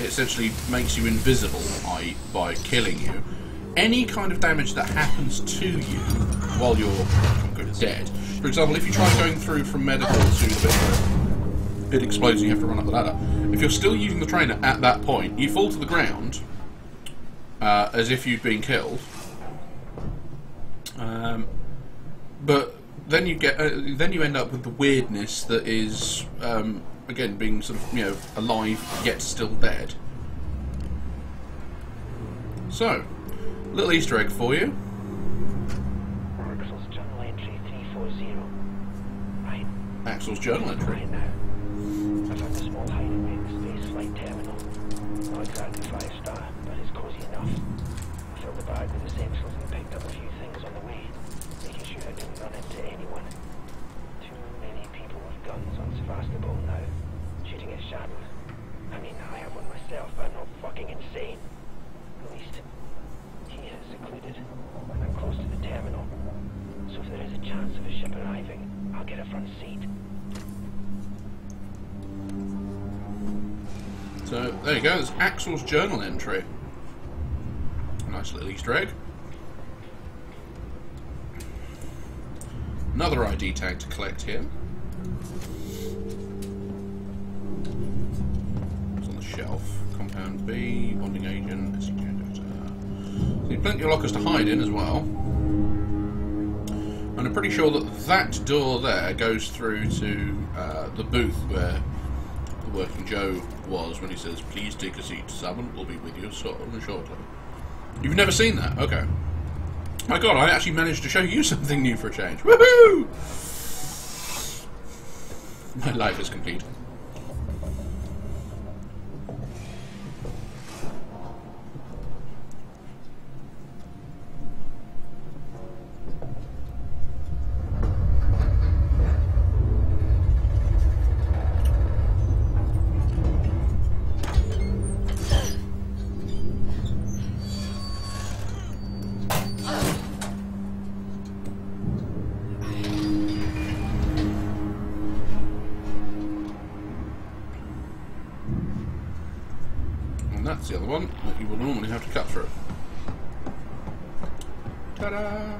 it essentially makes you invisible, i.e. by killing you. Any kind of damage that happens to you while you're dead. For example, if you try going through from medical to the bit where it explodes and you have to run up the ladder, if you're still using the trainer at that point, you fall to the ground as if you'd been killed. But then you get then you end up with the weirdness that is again being sort of, you know, alive yet still dead. So, little Easter egg for you. Axel's journal entry 340. Right. Axel's journal entry. Right now. I found a small hideaway in the space flight terminal. Not exactly 5-star, but it's cozy enough. I filled the bag with essentials and picked up a few things on the way, making sure I didn't run into anyone. Too many people with guns on Sevastopol now, shooting at shadows. I mean, I have one myself, but I'm not fucking insane. At least, here is secluded, and I'm close to the terminal. So if there is a chance of a ship arriving, I'll get a front seat. So, there you go, there's Axel's journal entry. Nice little Easter egg. Another ID tag to collect here. It's on the shelf. Compound B, bonding agent, SCJ data. There's plenty of lockers to hide in as well. And I'm pretty sure that that door there goes through to the booth where the Working Joe was when he says, "Please take a seat, someone will be with you shortly." You've never seen that? Okay. My god, I actually managed to show you something new for a change. Woohoo! My life is complete. That's the other one that you would normally have to cut through. Ta-da!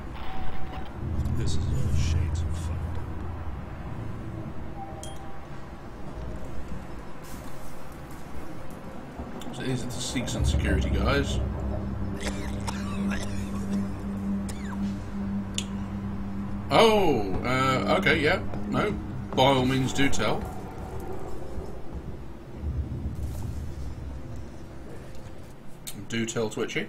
This is all shades of fun. So these are the Seeks and Security guys. Oh, okay, yeah, no, by all means do tell. Do tell Twitchy.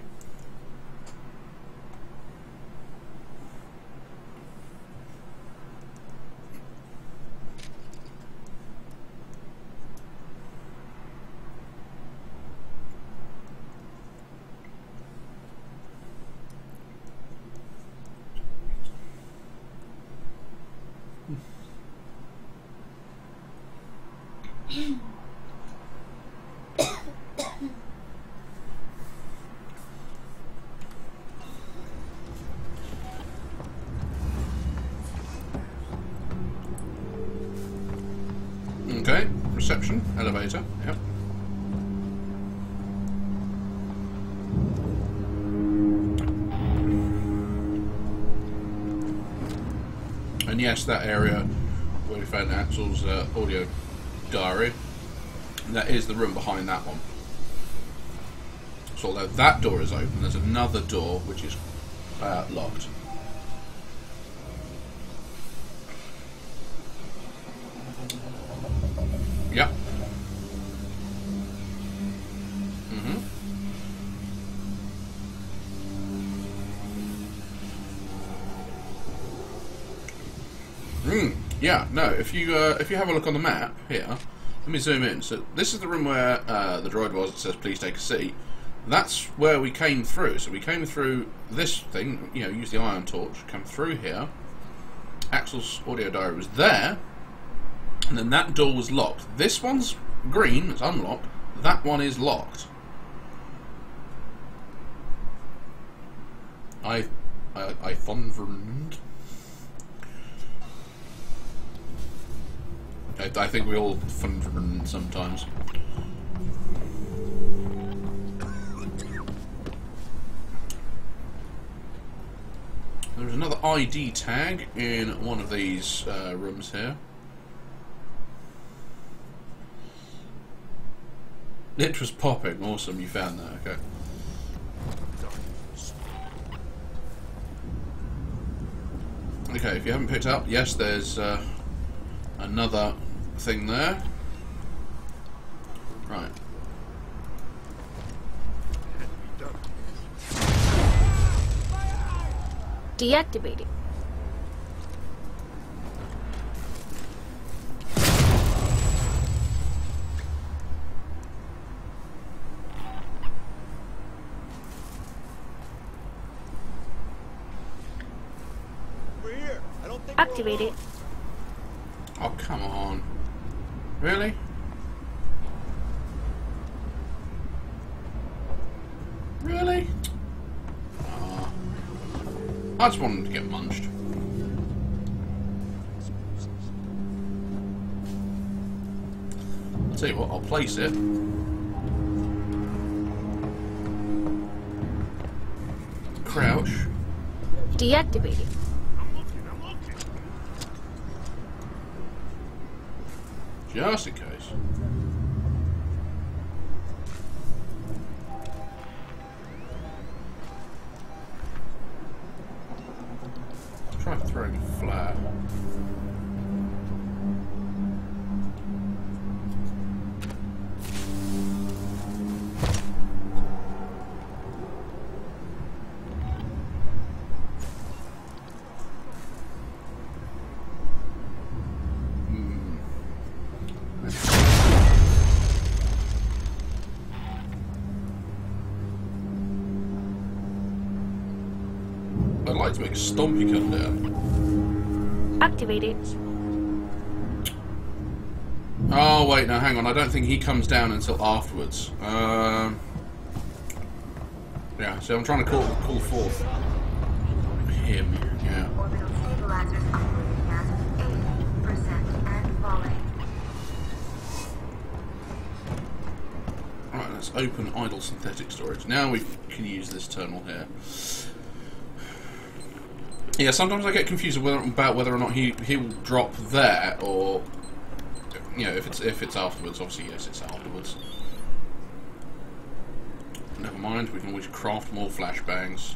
Okay, reception, elevator, yep. And yes, that area where we found Axel's audio diary, that is the room behind that one. So although that door is open, there's another door which is locked. Yep. Yeah, no, if you have a look on the map here, let me zoom in. So this is the room where the droid was. It says please take a seat. That's where we came through. So we came through this thing, you know, use the ion torch, come through here. Axel's audio diary was there, and then that door was locked. This one's green, it's unlocked. That one is locked. I thundered. I think we all thunder sometimes. There's another ID tag in one of these rooms here. It was popping. Awesome, you found that. Okay. Okay, if you haven't picked up, yes, there's another thing there. Right. Deactivate it. Activate it. Oh, come on. Really? Really? Oh. I just wanted to get munched. I'll tell you what, I'll place it. Crouch. Deactivate it. Just in case. Try throwing a flare. I'd like to make a stompy come down. Activate it. Oh wait, no, hang on. I don't think he comes down until afterwards. Yeah, so I'm trying to call forth him. Yeah. Orbital stabilizers operating at 80% and falling. Right, Let's open idle synthetic storage. Now we can use this terminal here. Yeah, sometimes I get confused about whether or not he will drop there, or you know, if it's afterwards. Obviously, yes, it's afterwards. Never mind. We can always craft more flashbangs.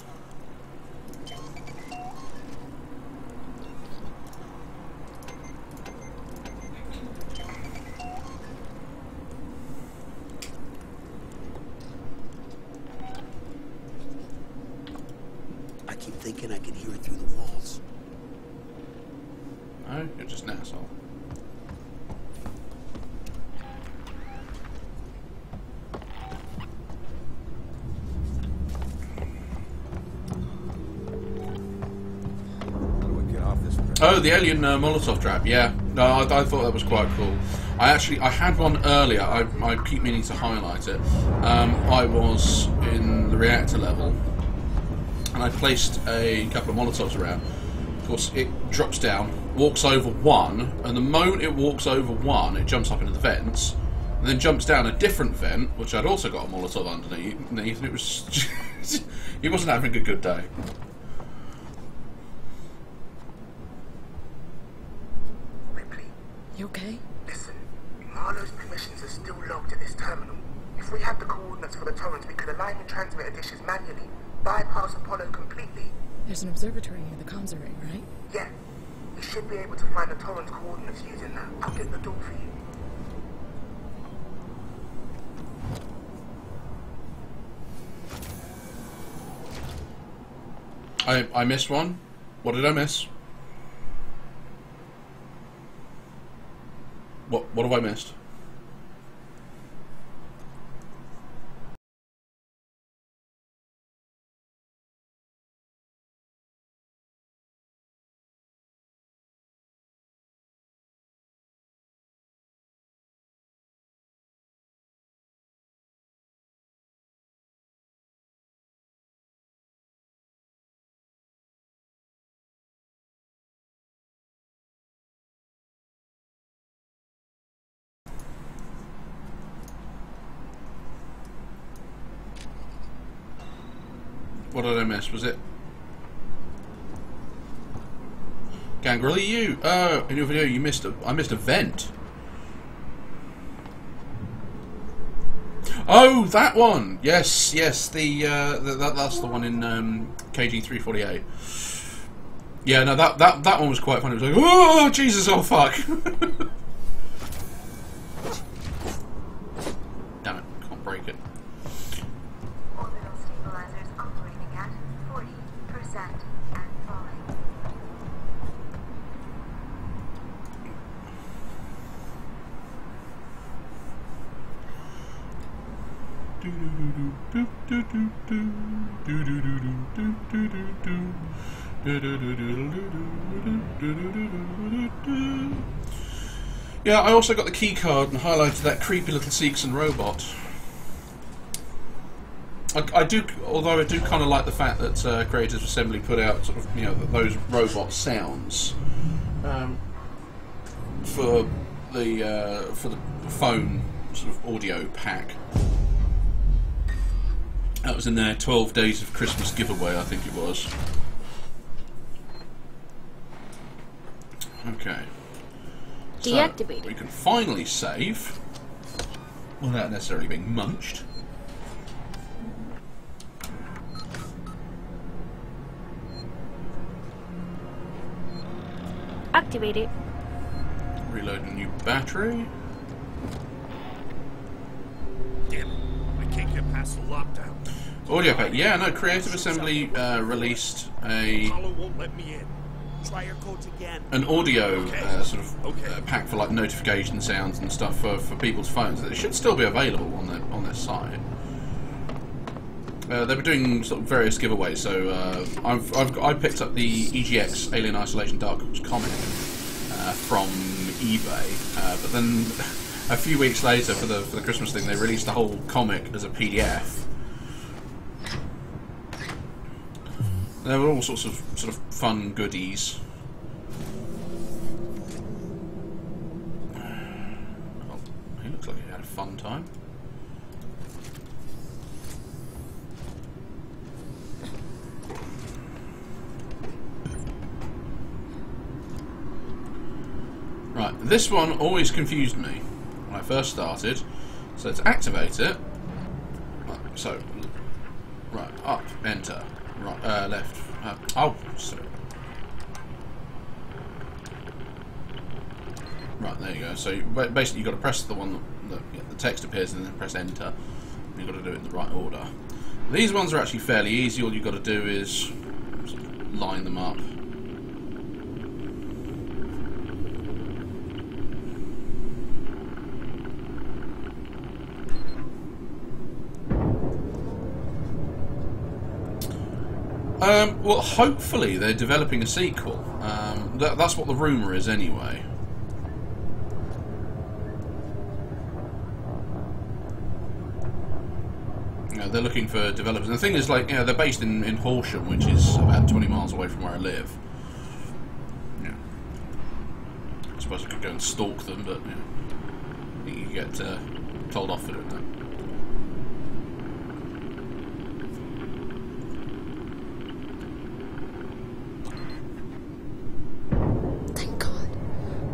I keep thinking I can hear it through the walls. No, you're just an asshole. Oh, the alien Molotov trap, yeah. No, I thought that was quite cool. I had one earlier. I keep meaning to highlight it. I was in the reactor level, and I placed a couple of Molotovs around. Of course, it drops down, walks over one, and the moment it walks over one, it jumps up into the vents, and then jumps down a different vent, which I'd also got a Molotov underneath, and it was... he wasn't having a good day. You okay? Listen, Marlowe's permissions are still logged at this terminal. If we had the coordinates for the torrents, we could align the transmitter dishes manually, bypass Apollo completely. There's an observatory near the comms array, right? Yeah. We should be able to find the torrent's coordinates using that. I'll get the door for you. I missed one. What did I miss? What have I missed? What did I miss? Was it Gangrel? You? Oh, in your video, you missed I missed a vent. Oh, that one. Yes, yes. That's the one in KG-348. Yeah, no, that one was quite funny. It was like, oh Jesus, oh fuck. Damn it, can't break it. Orbital stabilizers operating at 40% and falling. Yeah, I also got the key card and highlighted that creepy little Seegson robot. I do, although I do kind of like the fact that Creative Assembly put out sort of, you know, those robot sounds for the phone sort of audio pack. That was in their 12 Days of Christmas giveaway, I think it was. Okay. Deactivated. So we can finally save without necessarily being munched. Activated. Reload a new battery. Damn it. I can't get past the lockdown. Audio pack. Yeah, no, Creative Assembly released Apollo won't let me in. Try your codes again. an audio sort of pack for like notification sounds and stuff for people's phones. It should still be available on their site. They were doing sort of various giveaways, so I picked up the EGX Alien Isolation Dark Ops comic from eBay, but then a few weeks later for the Christmas thing, they released the whole comic as a PDF. There were all sorts of sort of fun goodies. Oh, he looks like he had a fun time. Right, this one always confused me when I first started. So to activate it, right, so right, up, enter, right, left, oh, sorry. Right, there you go. So basically, you've got to press the one that the text appears, and then press enter. And you've got to do it in the right order. These ones are actually fairly easy. All you've got to do is line them up. Well, hopefully they're developing a sequel. That's what the rumour is, anyway. You know, they're looking for developers. And the thing is, like, you know, they're based in Horsham, which is about 20 miles away from where I live. Yeah. I suppose I could go and stalk them, but yeah, you get told off for doing that.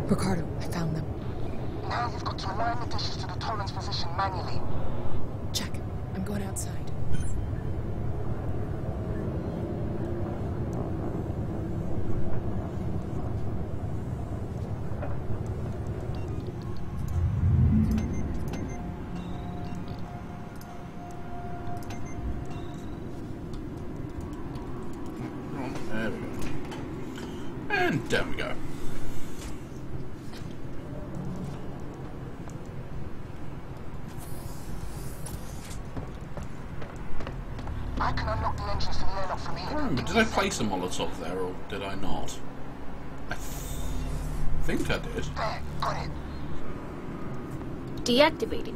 Ricardo, I found them. Now you've got to align the dishes to the Torrens position manually. Check. I'm going outside. There we go. And down we go. I can unlock the engines to the airlock from here. Did I place a Molotov there, or did I not? I think I did. There, got it. Deactivating.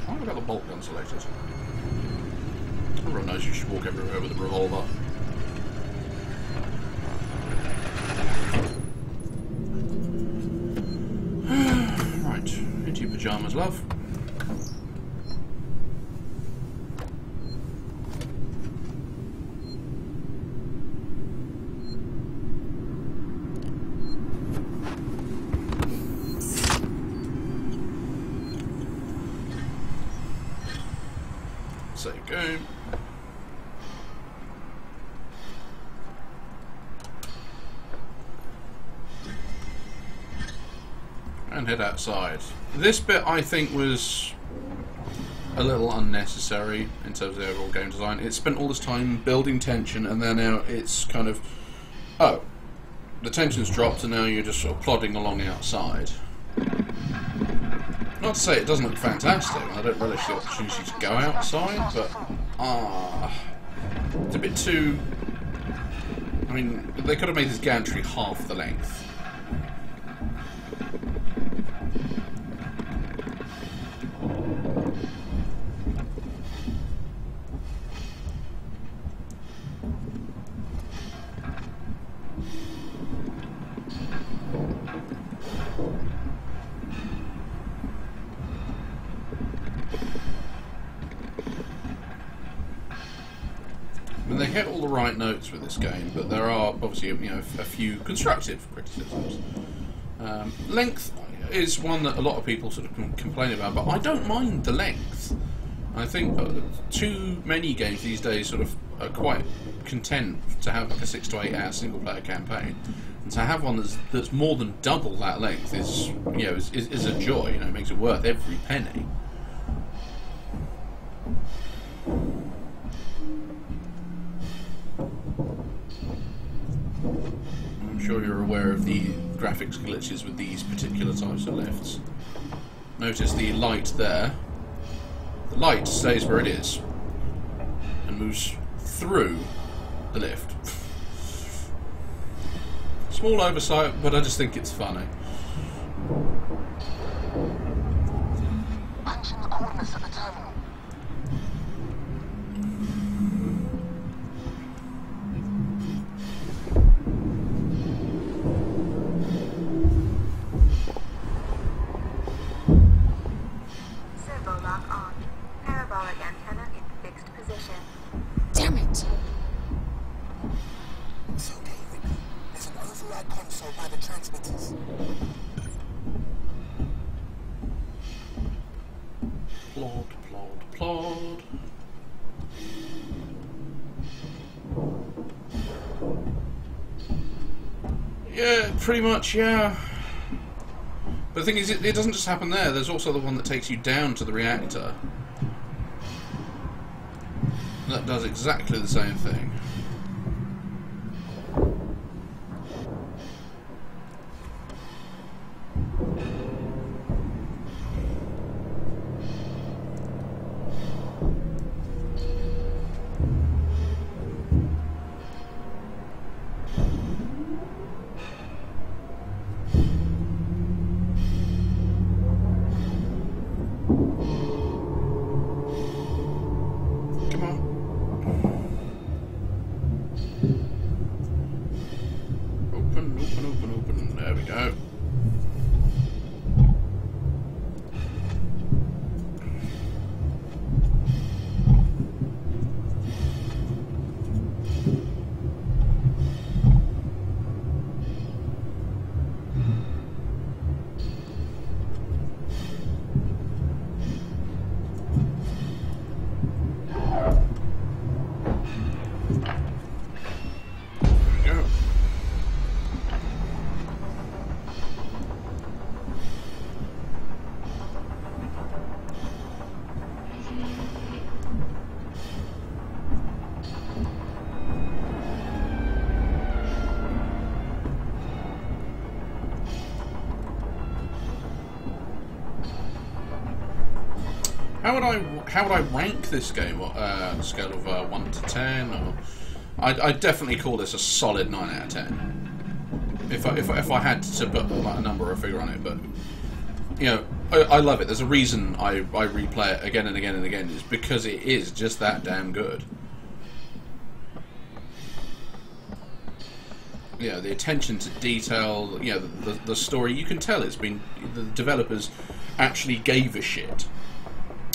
I've got the bolt gun selected. Everyone knows you should walk everywhere with a revolver. Right, into your pyjamas, love. So go. And head outside. This bit I think was a little unnecessary in terms of the overall game design. It spent all this time building tension, and then now it's kind of, oh, the tension's dropped and now you're just sort of plodding along outside. Not to say it doesn't look fantastic, I don't relish the opportunity to go outside, but it's a bit too... I mean, they could have made this gantry half the length. And they hit all the right notes with this game, but there are obviously, you know, a few constructive criticisms. Length is one that a lot of people sort of complain about, but I don't mind the length. I think too many games these days sort of are quite content to have like a 6 to 8 hour single player campaign, and to have one that's more than double that length is, you know, is a joy. You know, it makes it worth every penny. I'm sure you're aware of the graphics glitches with these particular types of lifts. Notice the light there. The light stays where it is and moves through the lift. Small oversight, but I just think it's funny. Punching the coordinates at the terminal. antenna in fixed position. Damn it! So, David, there's an override console by the transmitters. Plod, plod, plod. Yeah, pretty much, yeah. But the thing is, it doesn't just happen there. There's also the one that takes you down to the reactor. That does exactly the same thing. Open. There we go. How would I rank this game on a scale of 1 to 10? Or I'd definitely call this a solid 9 out of 10. If I had to put like a number or a figure on it, but you know, I love it. There's a reason I replay it again and again and again. It's because it is just that damn good. You know, the attention to detail. You know, the story. You can tell it's been, the developers actually gave a shit.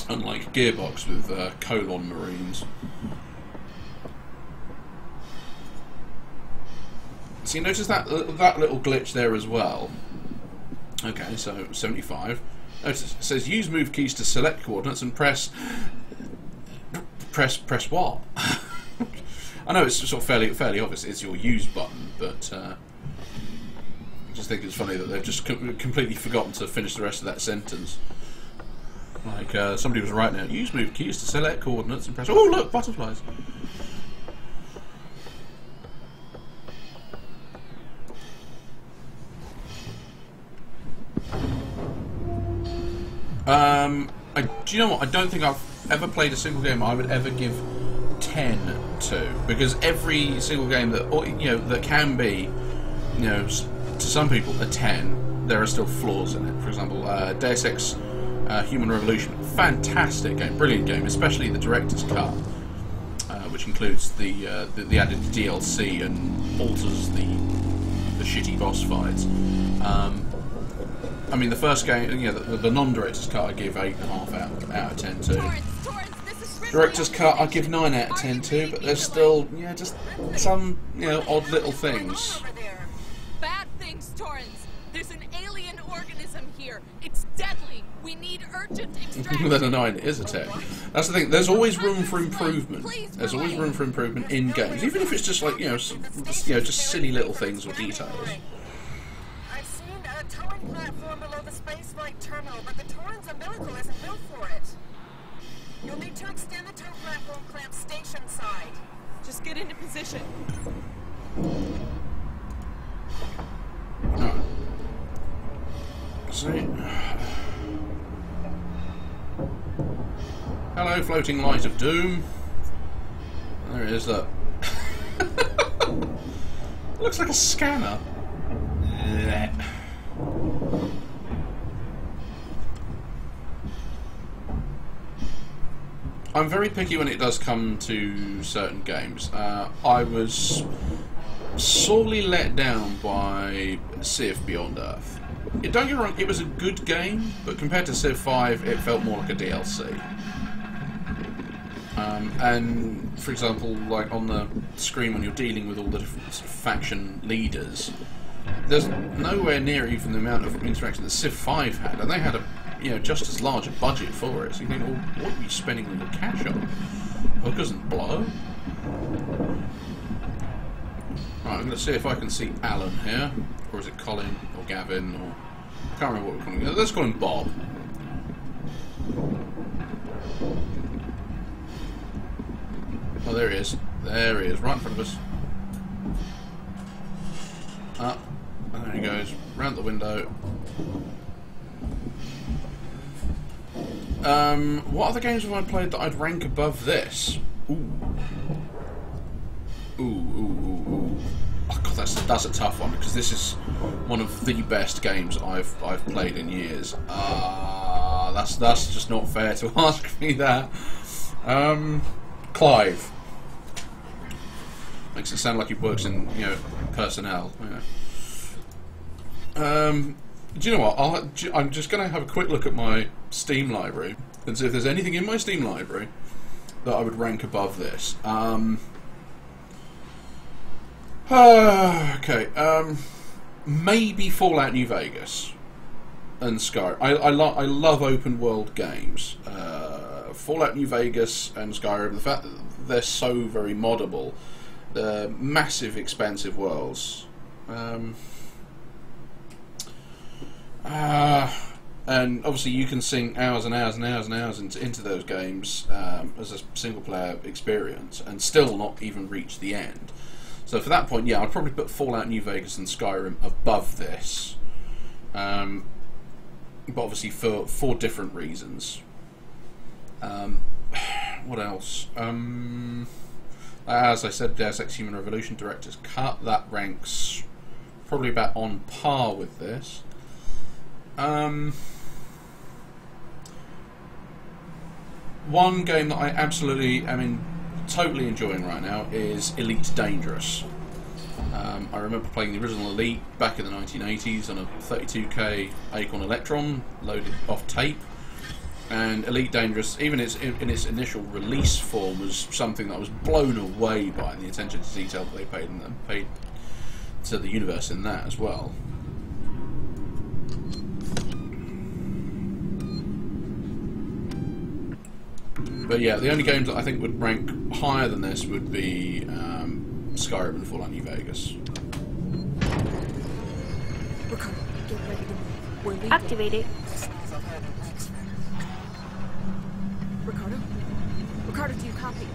Unlike Gearbox with Colon Marines. So you notice that little glitch there as well. Okay, so 75. Notice it says use move keys to select coordinates and press what? I know it's sort of fairly obvious. It's your use button, but I just think it's funny that they've just completely forgotten to finish the rest of that sentence. Like, somebody was writing out, use move keys to select coordinates and press... Oh, look, butterflies! Do you know what? I don't think I've ever played a single game I would ever give 10 to. Because every single game that, you know, that can be, you know, to some people, a 10, there are still flaws in it. For example, Deus Ex... Human Revolution, fantastic game, brilliant game, especially the director's cut, which includes the added DLC and alters the shitty boss fights. I mean, the first game, you know, the non-director's cut, I give 8.5 out of 10 to. Director's cut, I give 9 out of 10 to, but there's still, yeah, just some, you know, odd little things. Bad things, Torrens. There's an alien organism here. It's deadly. We need urgent extraction. Then a 9 is a 10. That's the thing. There's always room for improvement. There's always room for improvement in games, even if it's just like, you know, just silly little things or details. I've seen a towing platform below the spaceflight terminal, but the Torrens umbilical isn't built for it. You'll need to extend the tow platform clamp station side. Just get into position. No. See. Hello, floating light of doom. There it is, look. Looks like a scanner. I'm very picky when it does come to certain games. I was sorely let down by Civ Beyond Earth. Don't get me wrong, it was a good game, but compared to Civ 5, it felt more like a DLC. And for example, like on the screen when you're dealing with all the different sort of faction leaders, there's nowhere near even the amount of interaction that Civ 5 had, and they had a just as large a budget for it. So you think, well, what are you spending all your cash on? Hookers and blow? Right, I'm going to see if I can see Alan here, or is it Colin or Gavin, or I can't remember what we're calling him. Let's call him Bob. Oh, there he is. There he is, right in front of us. Up, and there he goes, round the window. What other games have I played that I'd rank above this? Ooh. Ooh. Oh god, that's a tough one, because this is one of the best games I've played in years. That's just not fair to ask me that. Clive. Makes it sound like he works in, personnel. Yeah. Do you know what? I'm just going to have a quick look at my Steam library and see if there's anything in my Steam library that I would rank above this. Okay. Maybe Fallout New Vegas and Skyrim. I love open world games. Fallout New Vegas and Skyrim. The fact that they're so very moddable. The massive, expansive worlds. And obviously you can sink hours and hours and hours and hours into those games as a single player experience and still not even reach the end. So for that point, yeah, I'd probably put Fallout New Vegas and Skyrim above this. But obviously for different reasons. What else? As I said, Deus Ex Human Revolution Director's Cut, that ranks probably about on par with this. One game that I totally enjoying right now is Elite Dangerous. I remember playing the original Elite back in the 1980s on a 32K Acorn Electron loaded off tape. And Elite Dangerous, even in its initial release form, was something that I was blown away by, the attention to detail that they paid to the universe in that as well. But yeah, the only games that I think would rank higher than this would be Skyrim and Fallout New Vegas. Ricardo, get ready to move. We're leaving. Activate it. Ricardo? Ricardo, do you copy?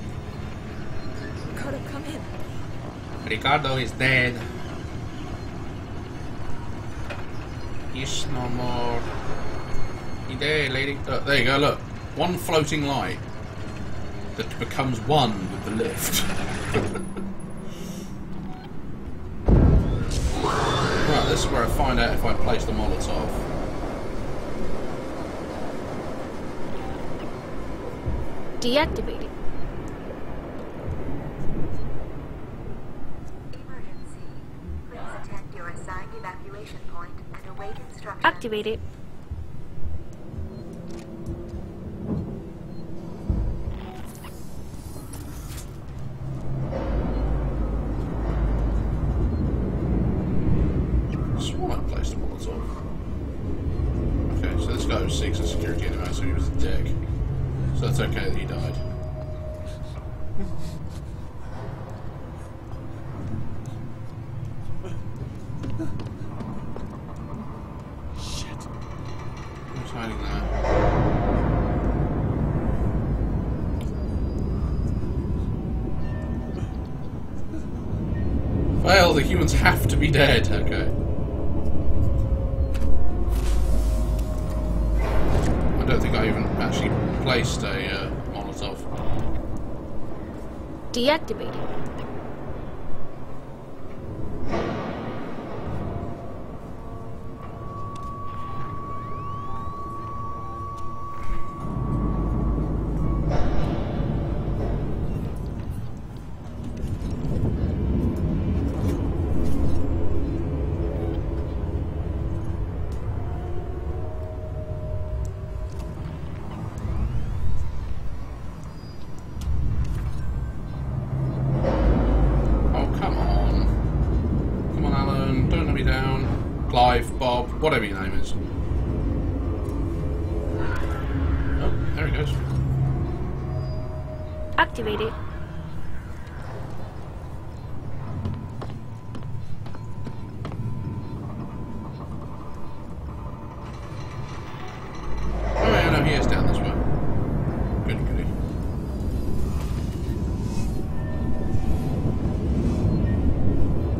Ricardo, come in. Ricardo is dead. He's no more. He's dead, lady. There you go, look. One floating light that becomes one with the lift. Right, this is where I find out if I place the Molotov. Deactivate it. Emergency. Please attend your assigned evacuation point and await instructions. Activate it. Seeks a security anyway, so he was a dick. So it's okay that he died. Shit. Who's hiding there? Well, the humans have to be dead. Okay. I don't think I even actually placed a Molotov. Deactivate it. whatever your name is. Oh, there he goes. Activated. Oh yeah, no, he is down this way. Goody goody.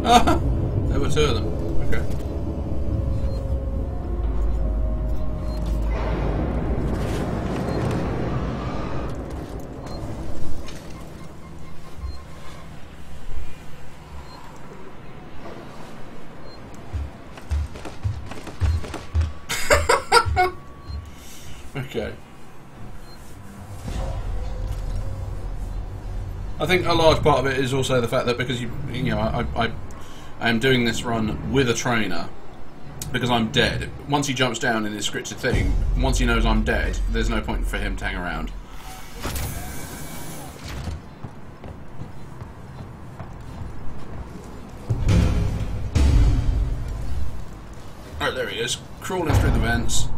Ah, there were two of them. Okay. Okay. I think a large part of it is also the fact that because you know I am doing this run with a trainer because I'm dead. Once he jumps down in his scripted thing, once he knows I'm dead, there's no point for him to hang around. Oh, there he is, crawling through the vents.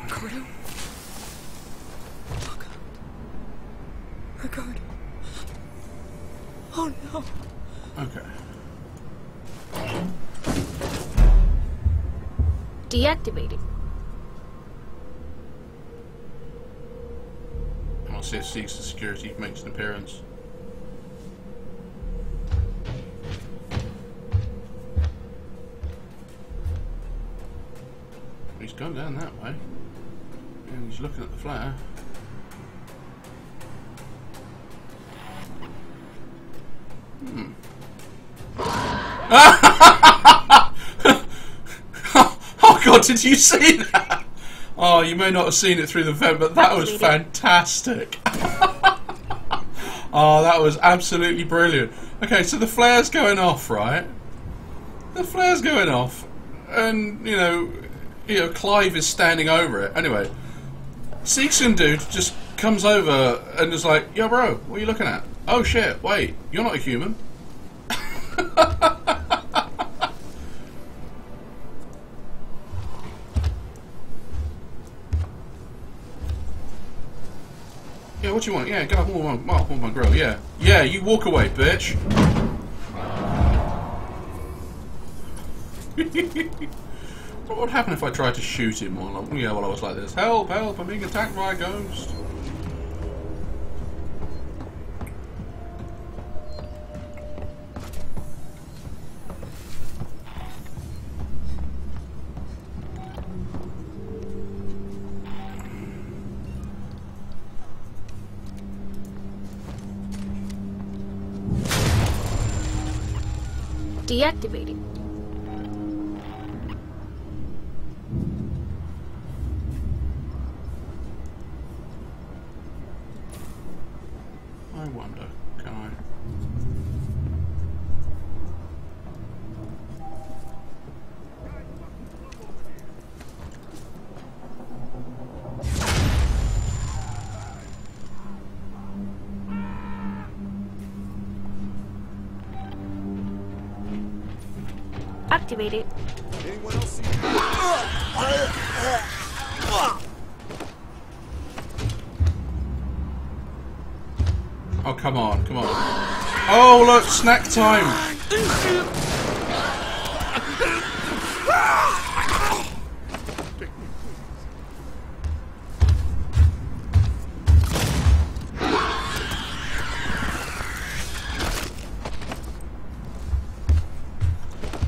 Ricardo? Oh, God. Ricardo. Oh, no. Okay. Deactivated. I'll see if Seeks and Security makes an appearance. He's gone down that way. And he's looking at the flare. Oh God, did you see that? Oh, you may not have seen it through the vent, but that was fantastic. Oh, that was absolutely brilliant. Okay, so the flare's going off, right? The flare's going off. And, you know, Clive is standing over it. Anyway, Seekson dude just comes over and is like, yo bro, what are you looking at? Oh shit, wait, you're not a human. Yeah, what do you want? Yeah, get up on my grill, yeah. Yeah, you walk away, bitch. What would happen if I tried to shoot him while I was like this? Help, help, I'm being attacked by a ghost. Deactivating. I wonder, can I? Activated. Anyone else see? Oh, come on, come on. Oh, look, snack time!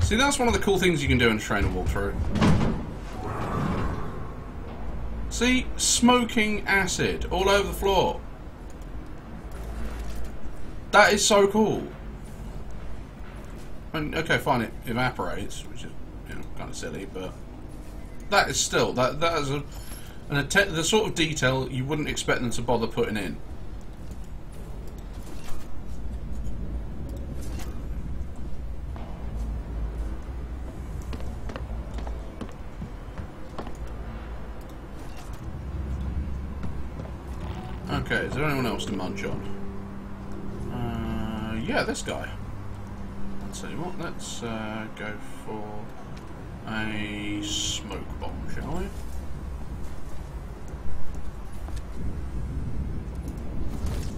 See, that's one of the cool things you can do in a trainer walkthrough. See? Smoking acid all over the floor. That is so cool. I mean, okay, fine, it evaporates, which is kind of silly, but that is still that is the sort of detail you wouldn't expect them to bother putting in. Okay, is there anyone else to munch on? yeah, this guy. I'll tell you what, let's go for a smoke bomb, shall we?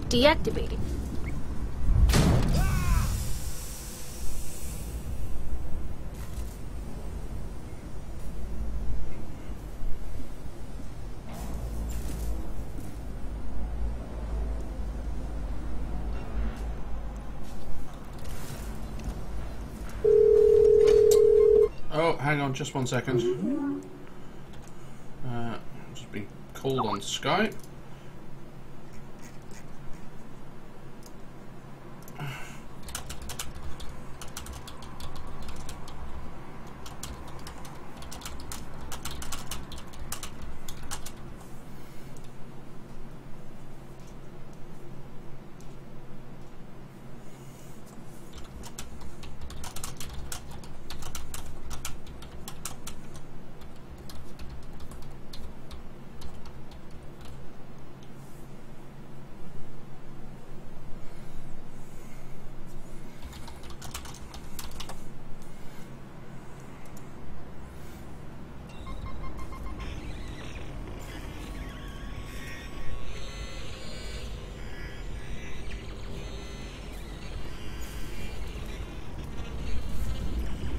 Deactivating. Oh, hang on, just 1 second. Just been called on Skype.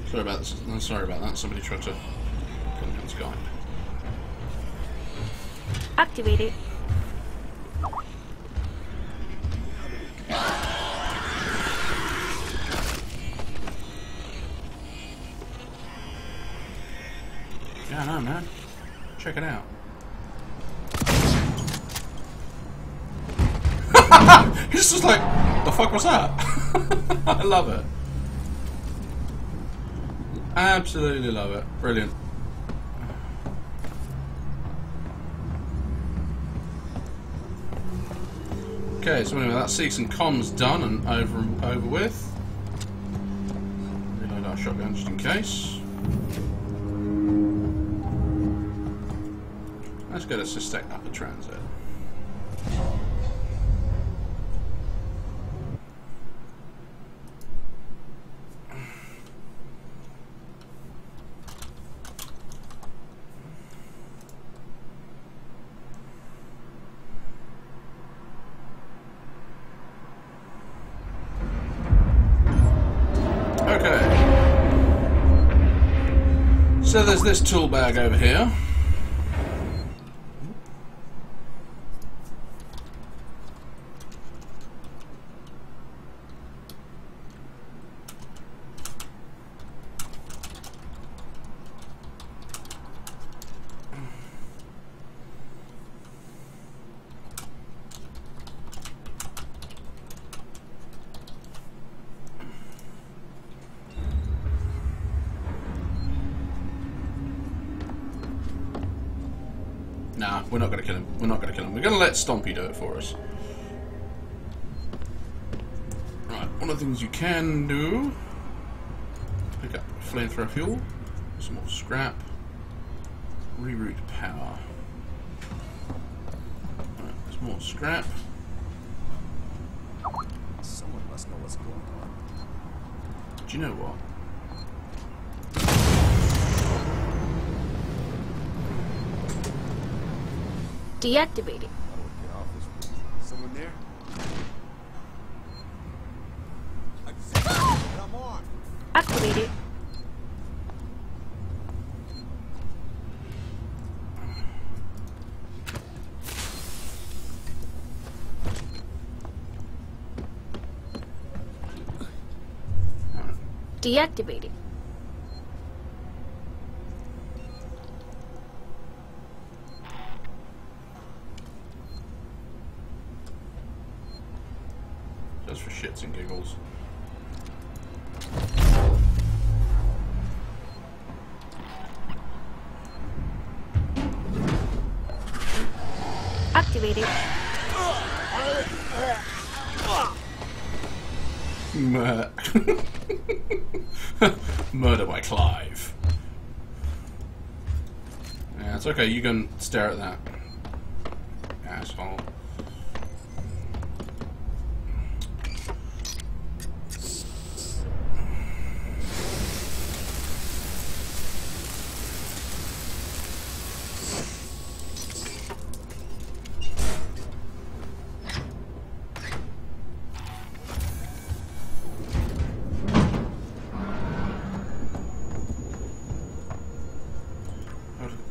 Sorry about this. I'm sorry about that. Somebody tried to put me on Skype. Activate it. Yeah, I know, man. Check it out. He's just like, the fuck was that? I love it. Absolutely love it. Brilliant. Okay, so anyway, that Seeks and Comms done and over with. Reload our shotgun just in case. Let's go to Systech Upper Transit. So there's this tool bag over here. Nah, we're not going to kill him. We're not going to kill him. We're going to let Stompy do it for us. Right, one of the things you can do... Pick up flamethrower fuel, some more scrap, reroute power. Right, there's more scrap. Someone must know what's going on. Do you know what? Deactivating. Someone there? Come on. Activate it. Deactivating. Just for shits and giggles. Activate it. Murder by Clive. Yeah, it's okay, you can stare at that. Asshole.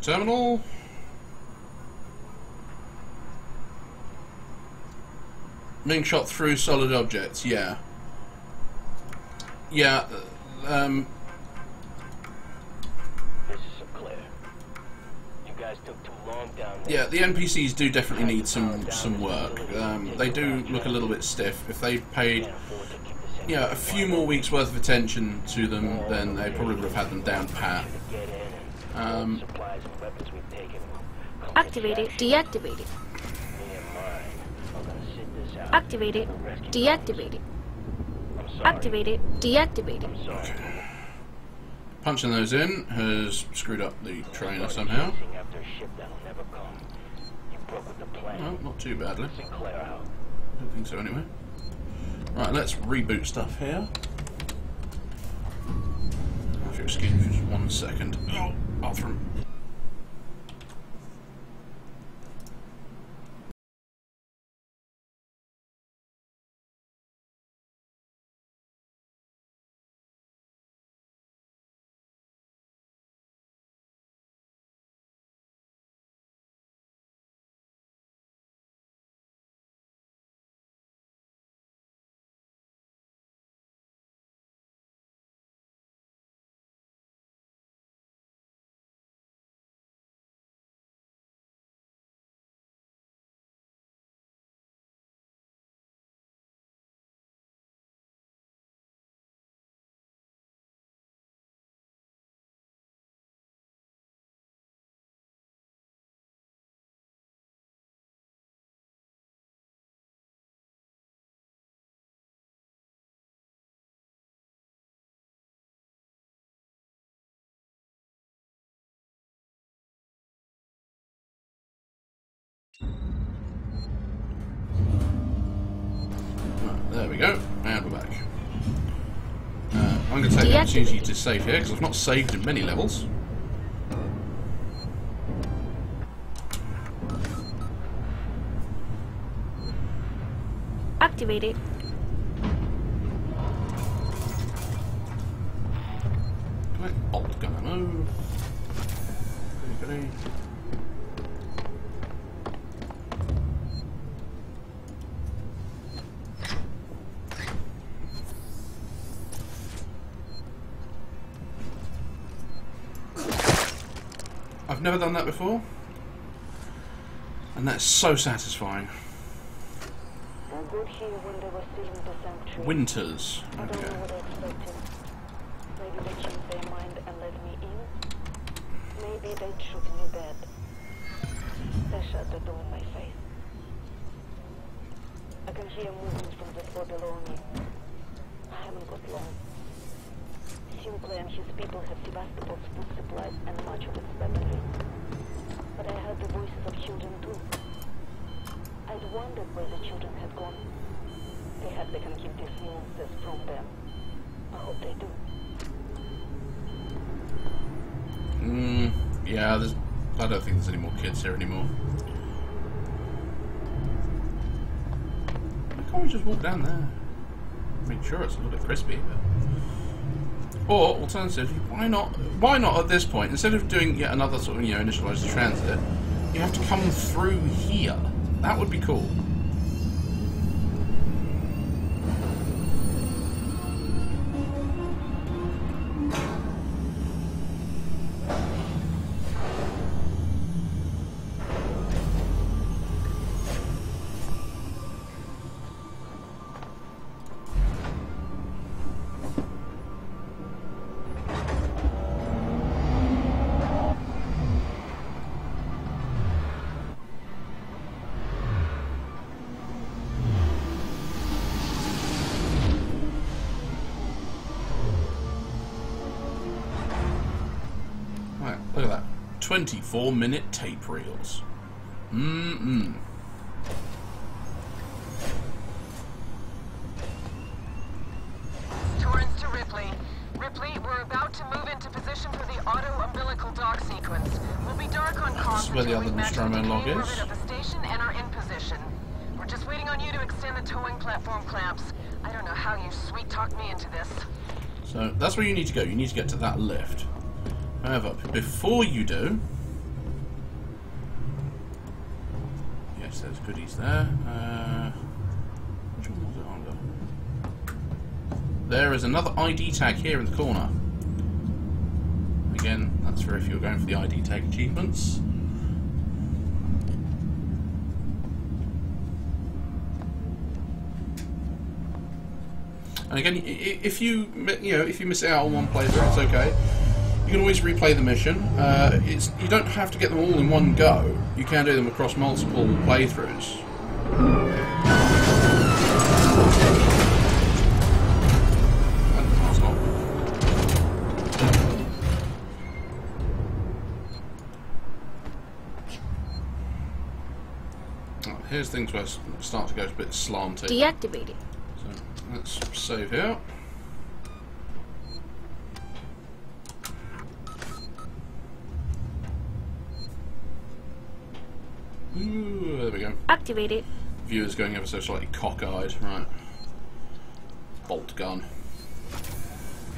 terminal. Being shot through solid objects, yeah. Yeah, This is Sinclair. You guys took too long down there. yeah, the NPCs do definitely need some work. They do look a little bit stiff. If they paid, yeah, a few more weeks worth of attention to them, then they probably would have had them down pat. Activate it. Deactivate it. Activate it. Deactivate it. Activate it. Deactivate it. Okay. Punching those in has screwed up the trainer somehow. No, not too badly. Don't think so anyway. Right, let's reboot stuff here. If you'll excuse me just 1 second. Oh, bathroom. There we go, and we're back. I'm going to take the opportunity to save here, because I've not saved in many levels. Activate it. Can I alt gun ammo? Goody. I've never done that before, and that's so satisfying. Winters. Okay. Maybe they changed their mind and let me in. Maybe they took me bad. They shut the door in my face. I can hear movement from the floor below me. I haven't got long. Sinclair and his people have Sevastopol's food supplies and much of its weaponry. But I heard the voices of children too. I'd wondered where the children had gone. They hope they can keep these monsters from them. I hope they do. Yeah, I don't think there's any more kids here anymore. Why can't we just walk down there? Make sure it's a little bit crispy. Or, alternatively, why not at this point, instead of doing yet another sort of, initialize the transit, you have to come through here. That would be cool. Look at that. 24-minute tape reels. Torrens to Ripley. Ripley, we're about to move into position for the auto-umbilical dock sequence. We'll be dark on comms. This is where the other Nostromo log is. Of the station and are in position. We're just waiting on you to extend the towing platform clamps. I don't know how you sweet-talked me into this. So, that's where you need to go. You need to get to that lift. However, before you do, guess there's goodies there. Which one was it under? There is another ID tag here in the corner. Again, that's for if you're going for the ID tag achievements. And again, if you miss out on one playthrough, it's okay. You can always replay the mission. You don't have to get them all in one go. You can do them across multiple playthroughs. Here's things where it start to go a bit slanty. Deactivated. So let's save here. Ooh, there we go. Activated. Viewers going ever so slightly cockeyed. Right. Bolt gun.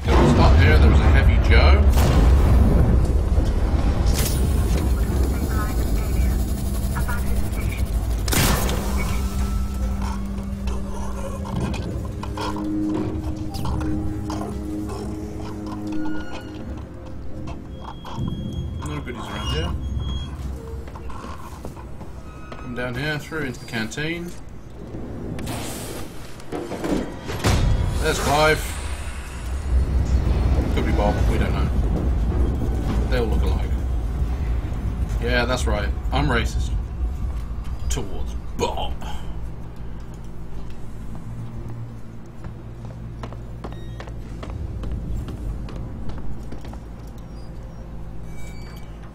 Let's start here. There was a Heavy Joe. No goodies around here. Come down here, through into the canteen. There's Clive. Could be Bob, we don't know. They all look alike. Yeah, that's right. I'm racist. Towards Bob.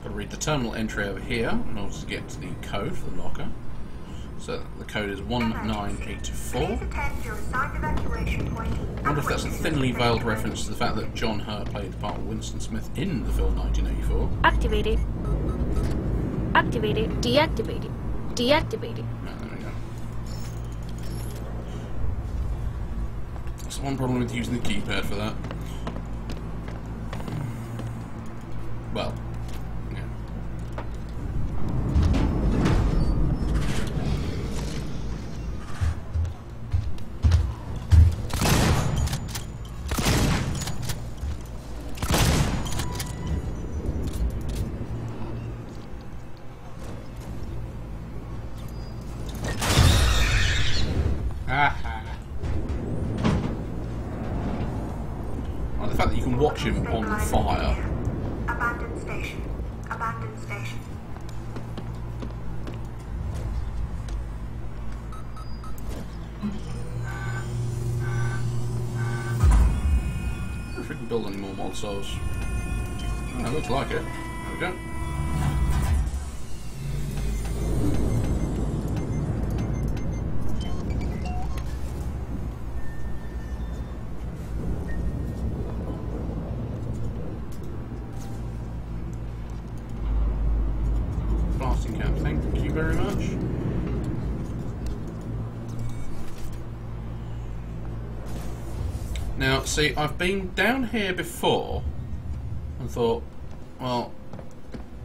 Read the terminal entry over here in order to get to the code for the locker. So the code is 1984. I wonder if that's a thinly veiled reference to the fact that John Hurt played the part of Winston Smith in the film 1984. Activated. Activated. Deactivated. Deactivated. Right, there we go. That's one problem with using the keypad for that. Well. Well, the fact that you can watch him on fire. Abandoned station. Abandoned station. I don't know if we can build any more Molotovs. Oh, looks like it. There we go. Blasting cap, thank you very much. Now, see, I've been down here before and thought, well,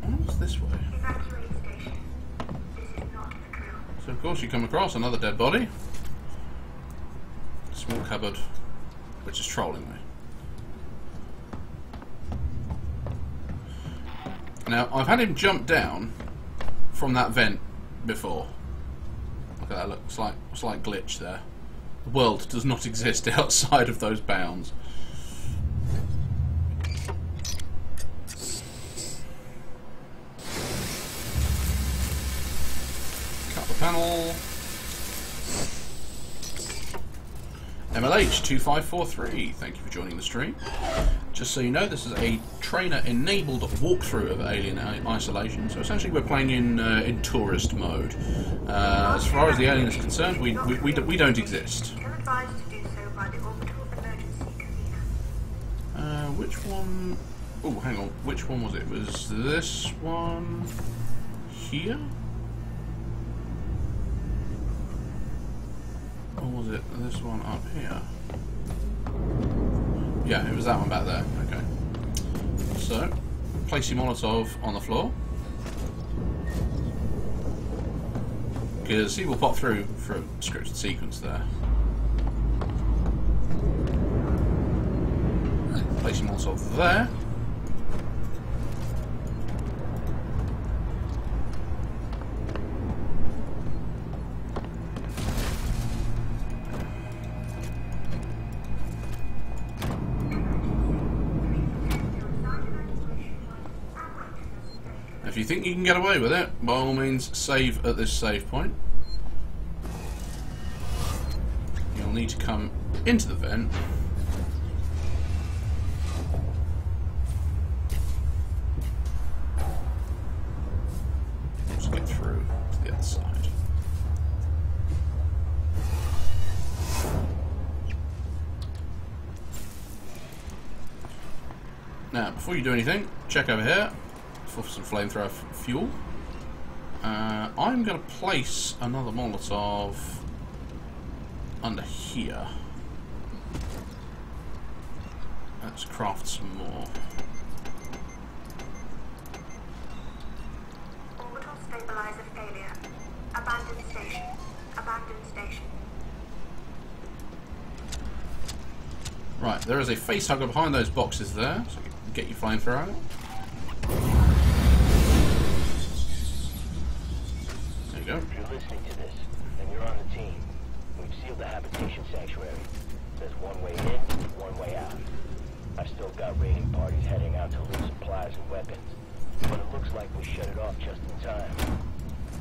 what's this way? Evacuate station. This is not the drill. So, of course, you come across another dead body. Small cupboard, which is trolling me. Now, I've had him jump down from that vent before. Look at that, look, slight glitch there. The world does not exist outside of those bounds. Cut the panel. MLH2543, thank you for joining the stream. Just so you know, this is a trainer-enabled walkthrough of Alien Isolation. So essentially, we're playing in tourist mode. As far as the alien is concerned, we don't exist. You're advised to do so by the orbital emergency convener. Which one? Oh, hang on. Which one was it? Was this one here? Or was it this one up here? Yeah, it was that one back there. Okay. So, place your Molotov on the floor. because he will pop through for a scripted sequence there. Place him also there. If you think you can get away with it, by all means save at this save point. You'll need to come into the vent. Just get through to the other side. Now, before you do anything, check over here for some flamethrower fuel. I'm going to place another Molotov under here. Let's craft some more. Orbital stabilizer failure. Abandoned station. Abandoned station. Right, there is a face hugger behind those boxes there, so you can get your flamethrower out. There you go. If you're listening to this, and you're on the team, we've sealed the habitation sanctuary. There's one way in, one way out. I've still got raiding parties heading out to loot supplies and weapons, but it looks like we shut it off just in time.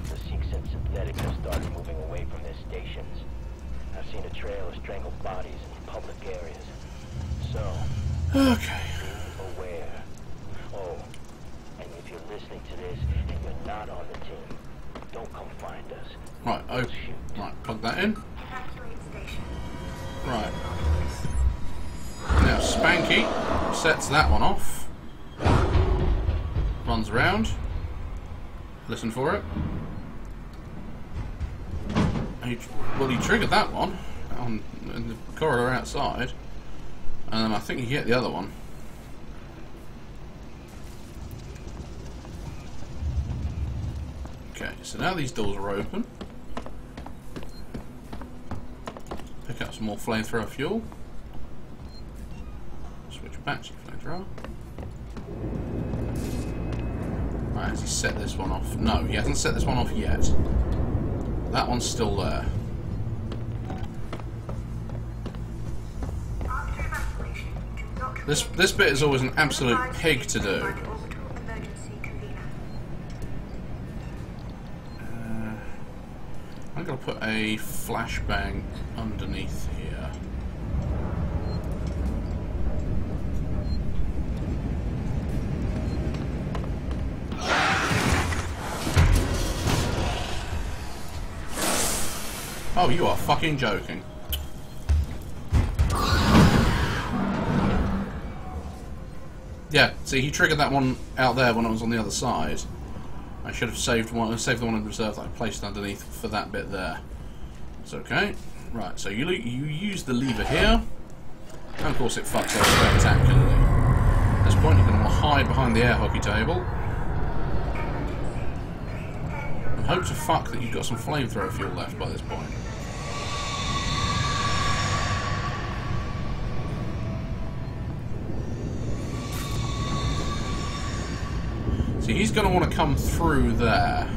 The Seeks and Synthetics have started moving away from their stations. I've seen a trail of strangled bodies in public areas. So, okay. Be aware. Oh, and if you're listening to this and you're not on the team, don't come find us. Right, oh, right, plug that in. Right. Now Spanky sets that one off. Runs around. Listen for it. Well, he triggered that one in the corridor outside. And I think he hit the other one. Okay, so now these doors are open. Pick up some more flamethrower fuel. Switch back to flamethrower. Right, has he set this one off? No, he hasn't set this one off yet. That one's still there. This bit is always an absolute pig to do. I'm going to put a flashbang underneath here. Oh, you are fucking joking. Yeah, see, he triggered that one out there when I was on the other side. I should have saved the one in reserve that I placed underneath for that bit there. It's okay. Right, so you use the lever here, and of course it fucks up spectacularly. At this point, you're going to want to hide behind the air hockey table. And hope to fuck that you've got some flamethrower fuel left by this point. So he's going to want to come through there.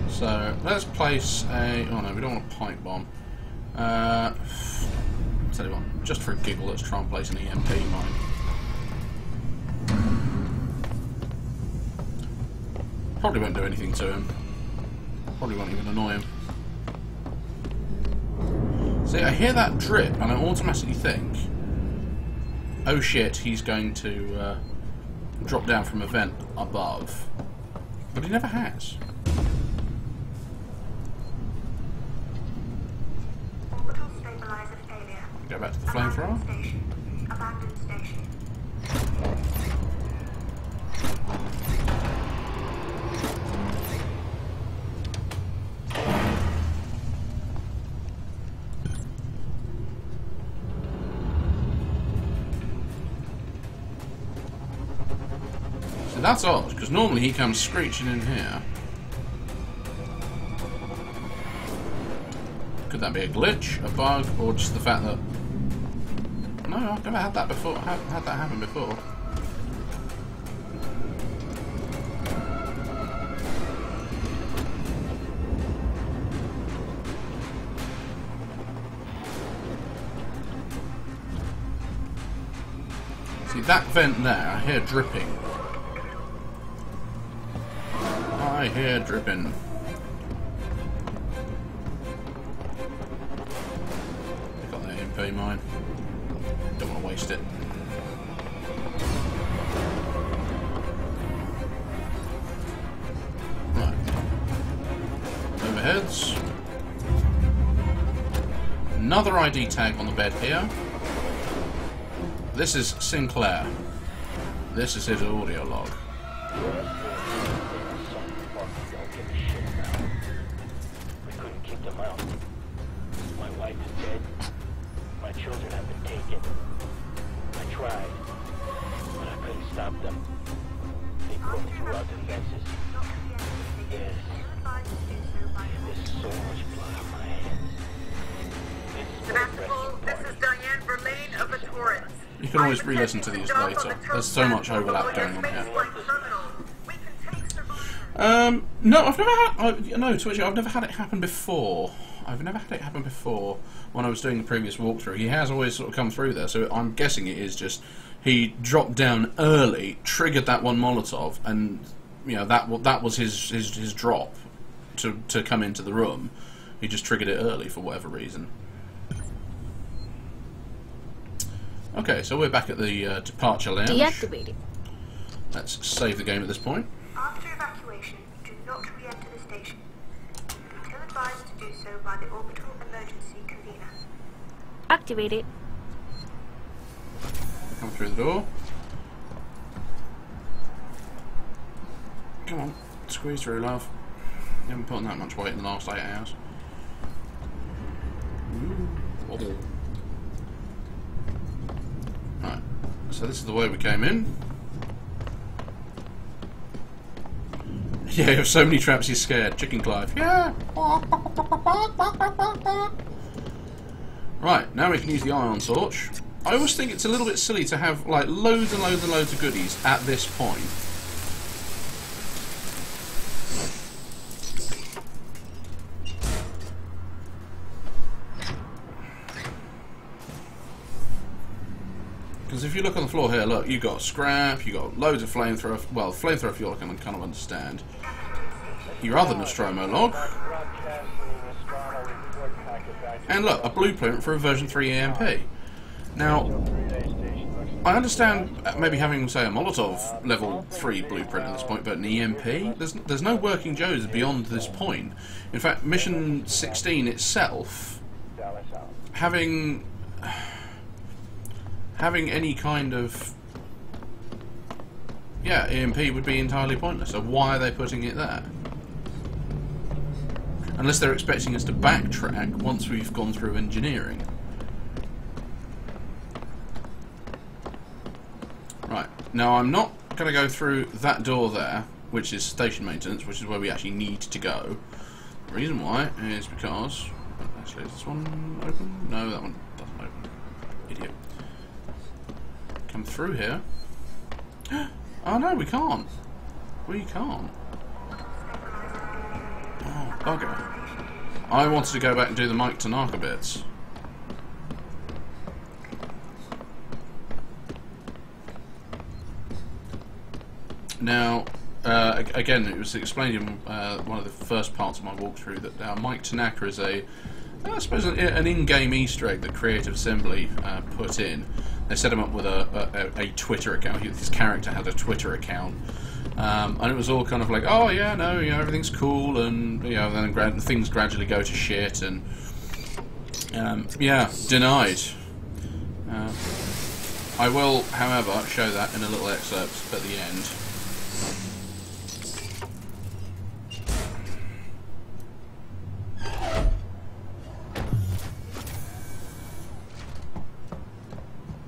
So let's place a... Oh no, we don't want a pipe bomb. Tell you what, just for a giggle, let's try and place an EMP mine. Probably won't do anything to him. Probably won't even annoy him. See, I hear that drip and I automatically think, oh shit, he's going to drop down from a vent above. But he never has. Orbital stabilizer failure. Go back to the flamethrower. Abandoned station. So that's odd, because normally he comes screeching in here. Could that be a glitch, a bug, or just the fact that... No, I've never had that before. Had that happen before. See, that vent there, I hear dripping. I hear dripping. Pick up that MP mine. Don't want to waste it. Right. Overheads. Another ID tag on the bed here. This is Sinclair. This is his audio log. We couldn't keep them out. My wife is dead. My children have been taken. I tried, but I couldn't stop them. They broke through our defenses. Yes. There's so much blood on my hands. This is Diane Verlaine of the Torrens. You can always re-listen to these later. There's so much overlap going on here. No, I've never had... no, Twitch, I've never had it happen before. I've never had it happen before when I was doing the previous walkthrough. He has always sort of come through there, so I'm guessing it is just... He dropped down early, triggered that one Molotov, and, you know, that was his drop to come into the room. He just triggered it early for whatever reason. Okay, so we're back at the departure lounge. Deactivated. Let's save the game at this point. After evacuation, do not re-enter the station. Until advised to do so by the orbital emergency convener. Activated. Come through the door. Come on, squeeze through, love. You haven't put on that much weight in the last 8 hours. Ooh. Wobble. Right, so this is the way we came in. Yeah, you have so many traps he's scared. Chicken Clive. Yeah! Right, now we can use the ion torch. I always think it's a little bit silly to have like loads and loads and loads of goodies at this point. Because if you look on the floor here, look, you got scrap, you got loads of flamethrower. Well, flamethrower fuel I can kind of understand. Your other Nostromo log. And look, a blueprint for a version 3 EMP. Now, I understand maybe having, say, a Molotov level 3 blueprint at this point, but an EMP? There's no working Joes beyond this point. In fact, Mission 16 itself, having any kind of EMP would be entirely pointless. So why are they putting it there? Unless they're expecting us to backtrack once we've gone through engineering. Right, now I'm not going to go through that door there, which is station maintenance, which is where we actually need to go. The reason why is because... Actually, is this one open? No, that one doesn't open. Idiot. Come through here. Oh no, we can't. We can't. Oh, bugger. I wanted to go back and do the Mike Tanaka bits. Now, again, it was explained in one of the first parts of my walkthrough that Mike Tanaka is I suppose an in-game Easter egg that Creative Assembly put in. They set him up with a Twitter account. His character had a Twitter account, and it was all kind of like, oh yeah, no, you know, everything's cool, and you know, then things gradually go to shit, and yeah, denied. I will, however, show that in a little excerpt at the end.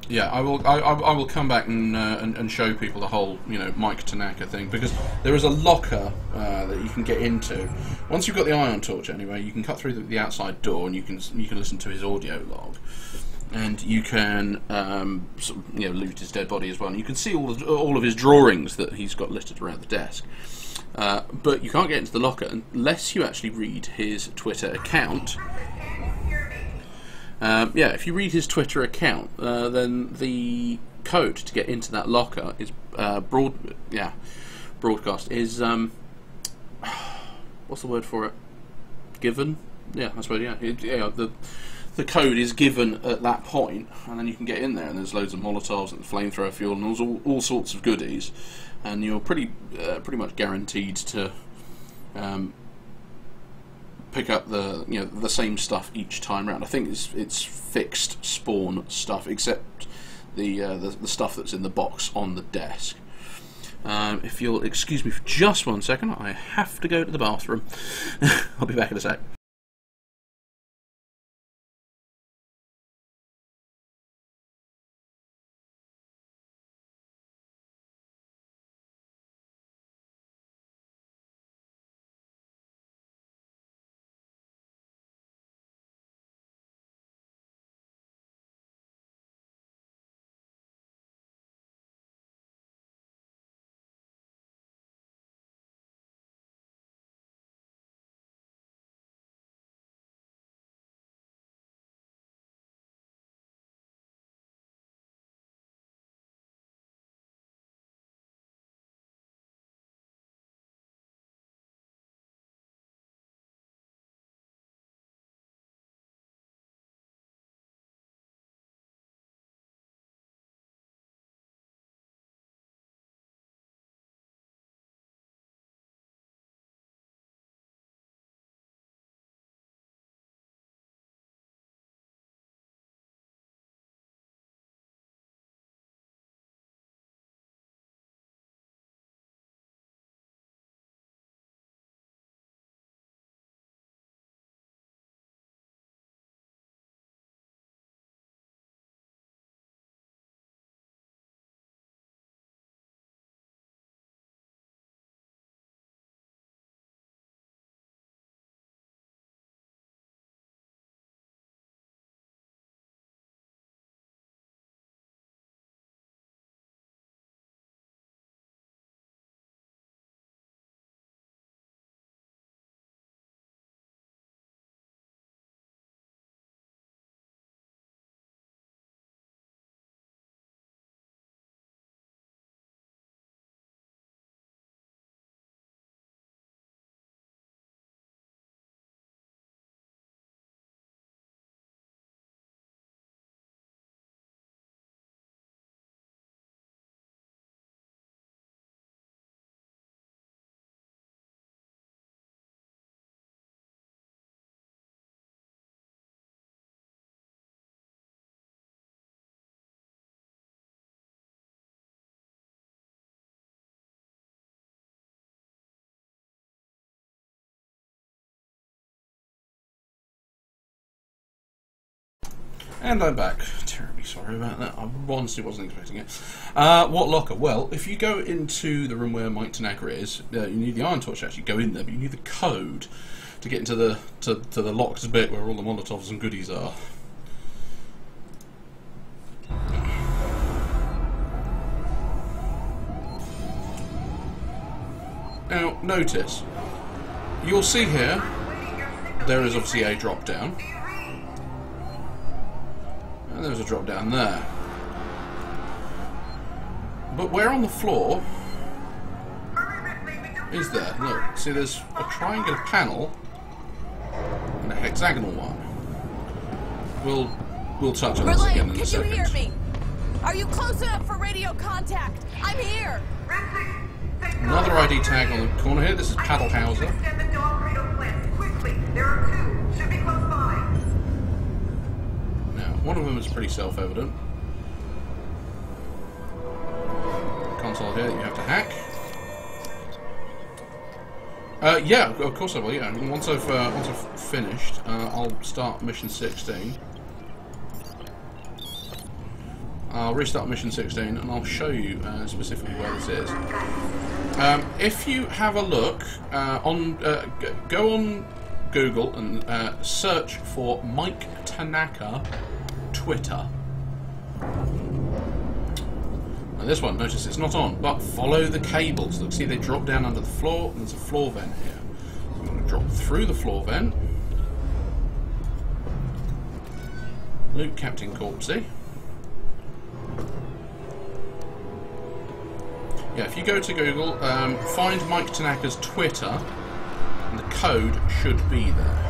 Yeah, I will come back and show people the whole, you know, Mike Tanaka thing, because there is a locker that you can get into. Once you've got the ion torch, anyway, you can cut through the outside door and you can listen to his audio log, and you can sort of, you know, loot his dead body as well. And you can see all of his drawings that he's got littered around the desk. But you can't get into the locker unless you actually read his Twitter account. Yeah, if you read his Twitter account, then the code to get into that locker is broadcast is what's the word for it? Given? Yeah, I suppose. Yeah, the code is given at that point, and then you can get in there, and there's loads of Molotovs and flamethrower fuel and all sorts of goodies, and you're pretty much guaranteed to pick up the same stuff each time round. I think it's fixed spawn stuff, except the stuff that's in the box on the desk. If you'll excuse me for just 1 second, I have to go to the bathroom. I'll be back in a sec. And I'm back. Terribly sorry about that. I honestly wasn't expecting it. What locker? Well, if you go into the room where Mike Tanaka is, you need the ion torch to actually go in there, but you need the code to get into the locked bit where all the Molotovs and goodies are. Now, notice, you'll see here, there is obviously a drop down. And there's a drop down there. But where on the floor is there? Look, see there's a triangular panel and a hexagonal one. We'll touch on this again in a second. Can you hear me? Are you close enough for radio contact? I'm here! Another ID tag on the corner here. This is Paddlehauser. Now, one of them is pretty self-evident. Console here that you have to hack. Yeah, of course I will. Yeah, once I've finished, I'll start mission 16. I'll restart mission 16 and I'll show you specifically where this is. If you have a look go on Google and search for Mike Tanaka Twitter. Now this one, notice it's not on, but follow the cables. Look, see they drop down under the floor, and there's a floor vent here. So I'm going to drop through the floor vent. Luke Captain Corpsey. Yeah, if you go to Google, find Mike Tanaka's Twitter, and the code should be there.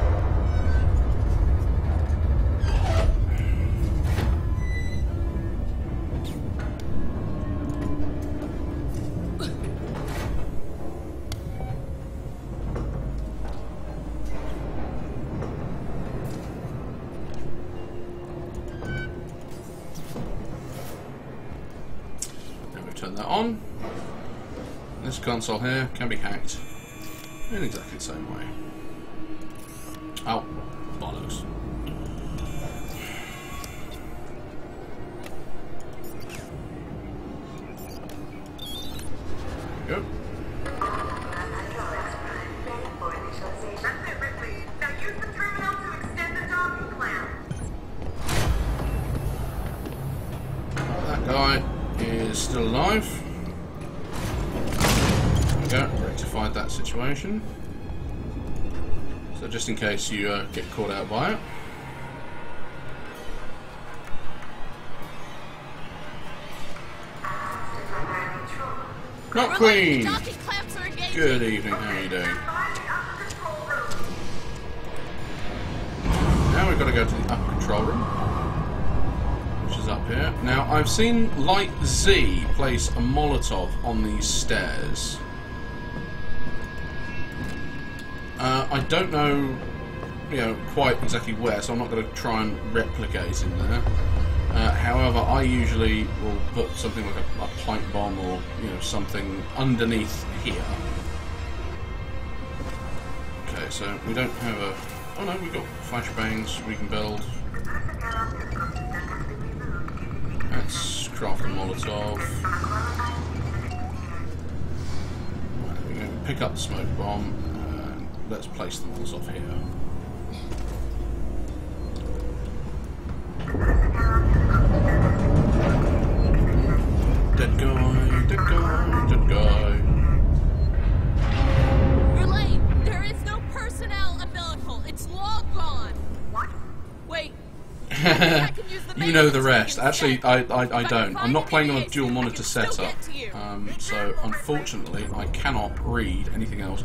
Now we turn that on. This console here can be hacked in exactly the same way. Oh, bollocks. There we go. That's it, Ripley. Now use the terminal to extend the docking clamp. That guy is still alive. There we go, rectified that situation. So just in case you get caught out by it. Not Queen! Good evening, how are you doing? Now we've got to go to the upper control room, which is up here. Now I've seen Light Z place a Molotov on these stairs. I don't know, quite exactly where, so I'm not going to try and replicate in there. However, I usually will put something like a pipe bomb or something underneath here. Okay, so we don't have a. Oh no, we've got flashbangs we can build. Let's craft a Molotov. Right, we're going to pick up the smoke bomb. Let's place the Molotov here. Dead guy, dead guy, dead guy. Verlaine, there is no personnel available. It's long gone. What? Wait. You know the rest. Actually, I don't. I'm not playing on a dual monitor setup, so unfortunately I cannot read anything else.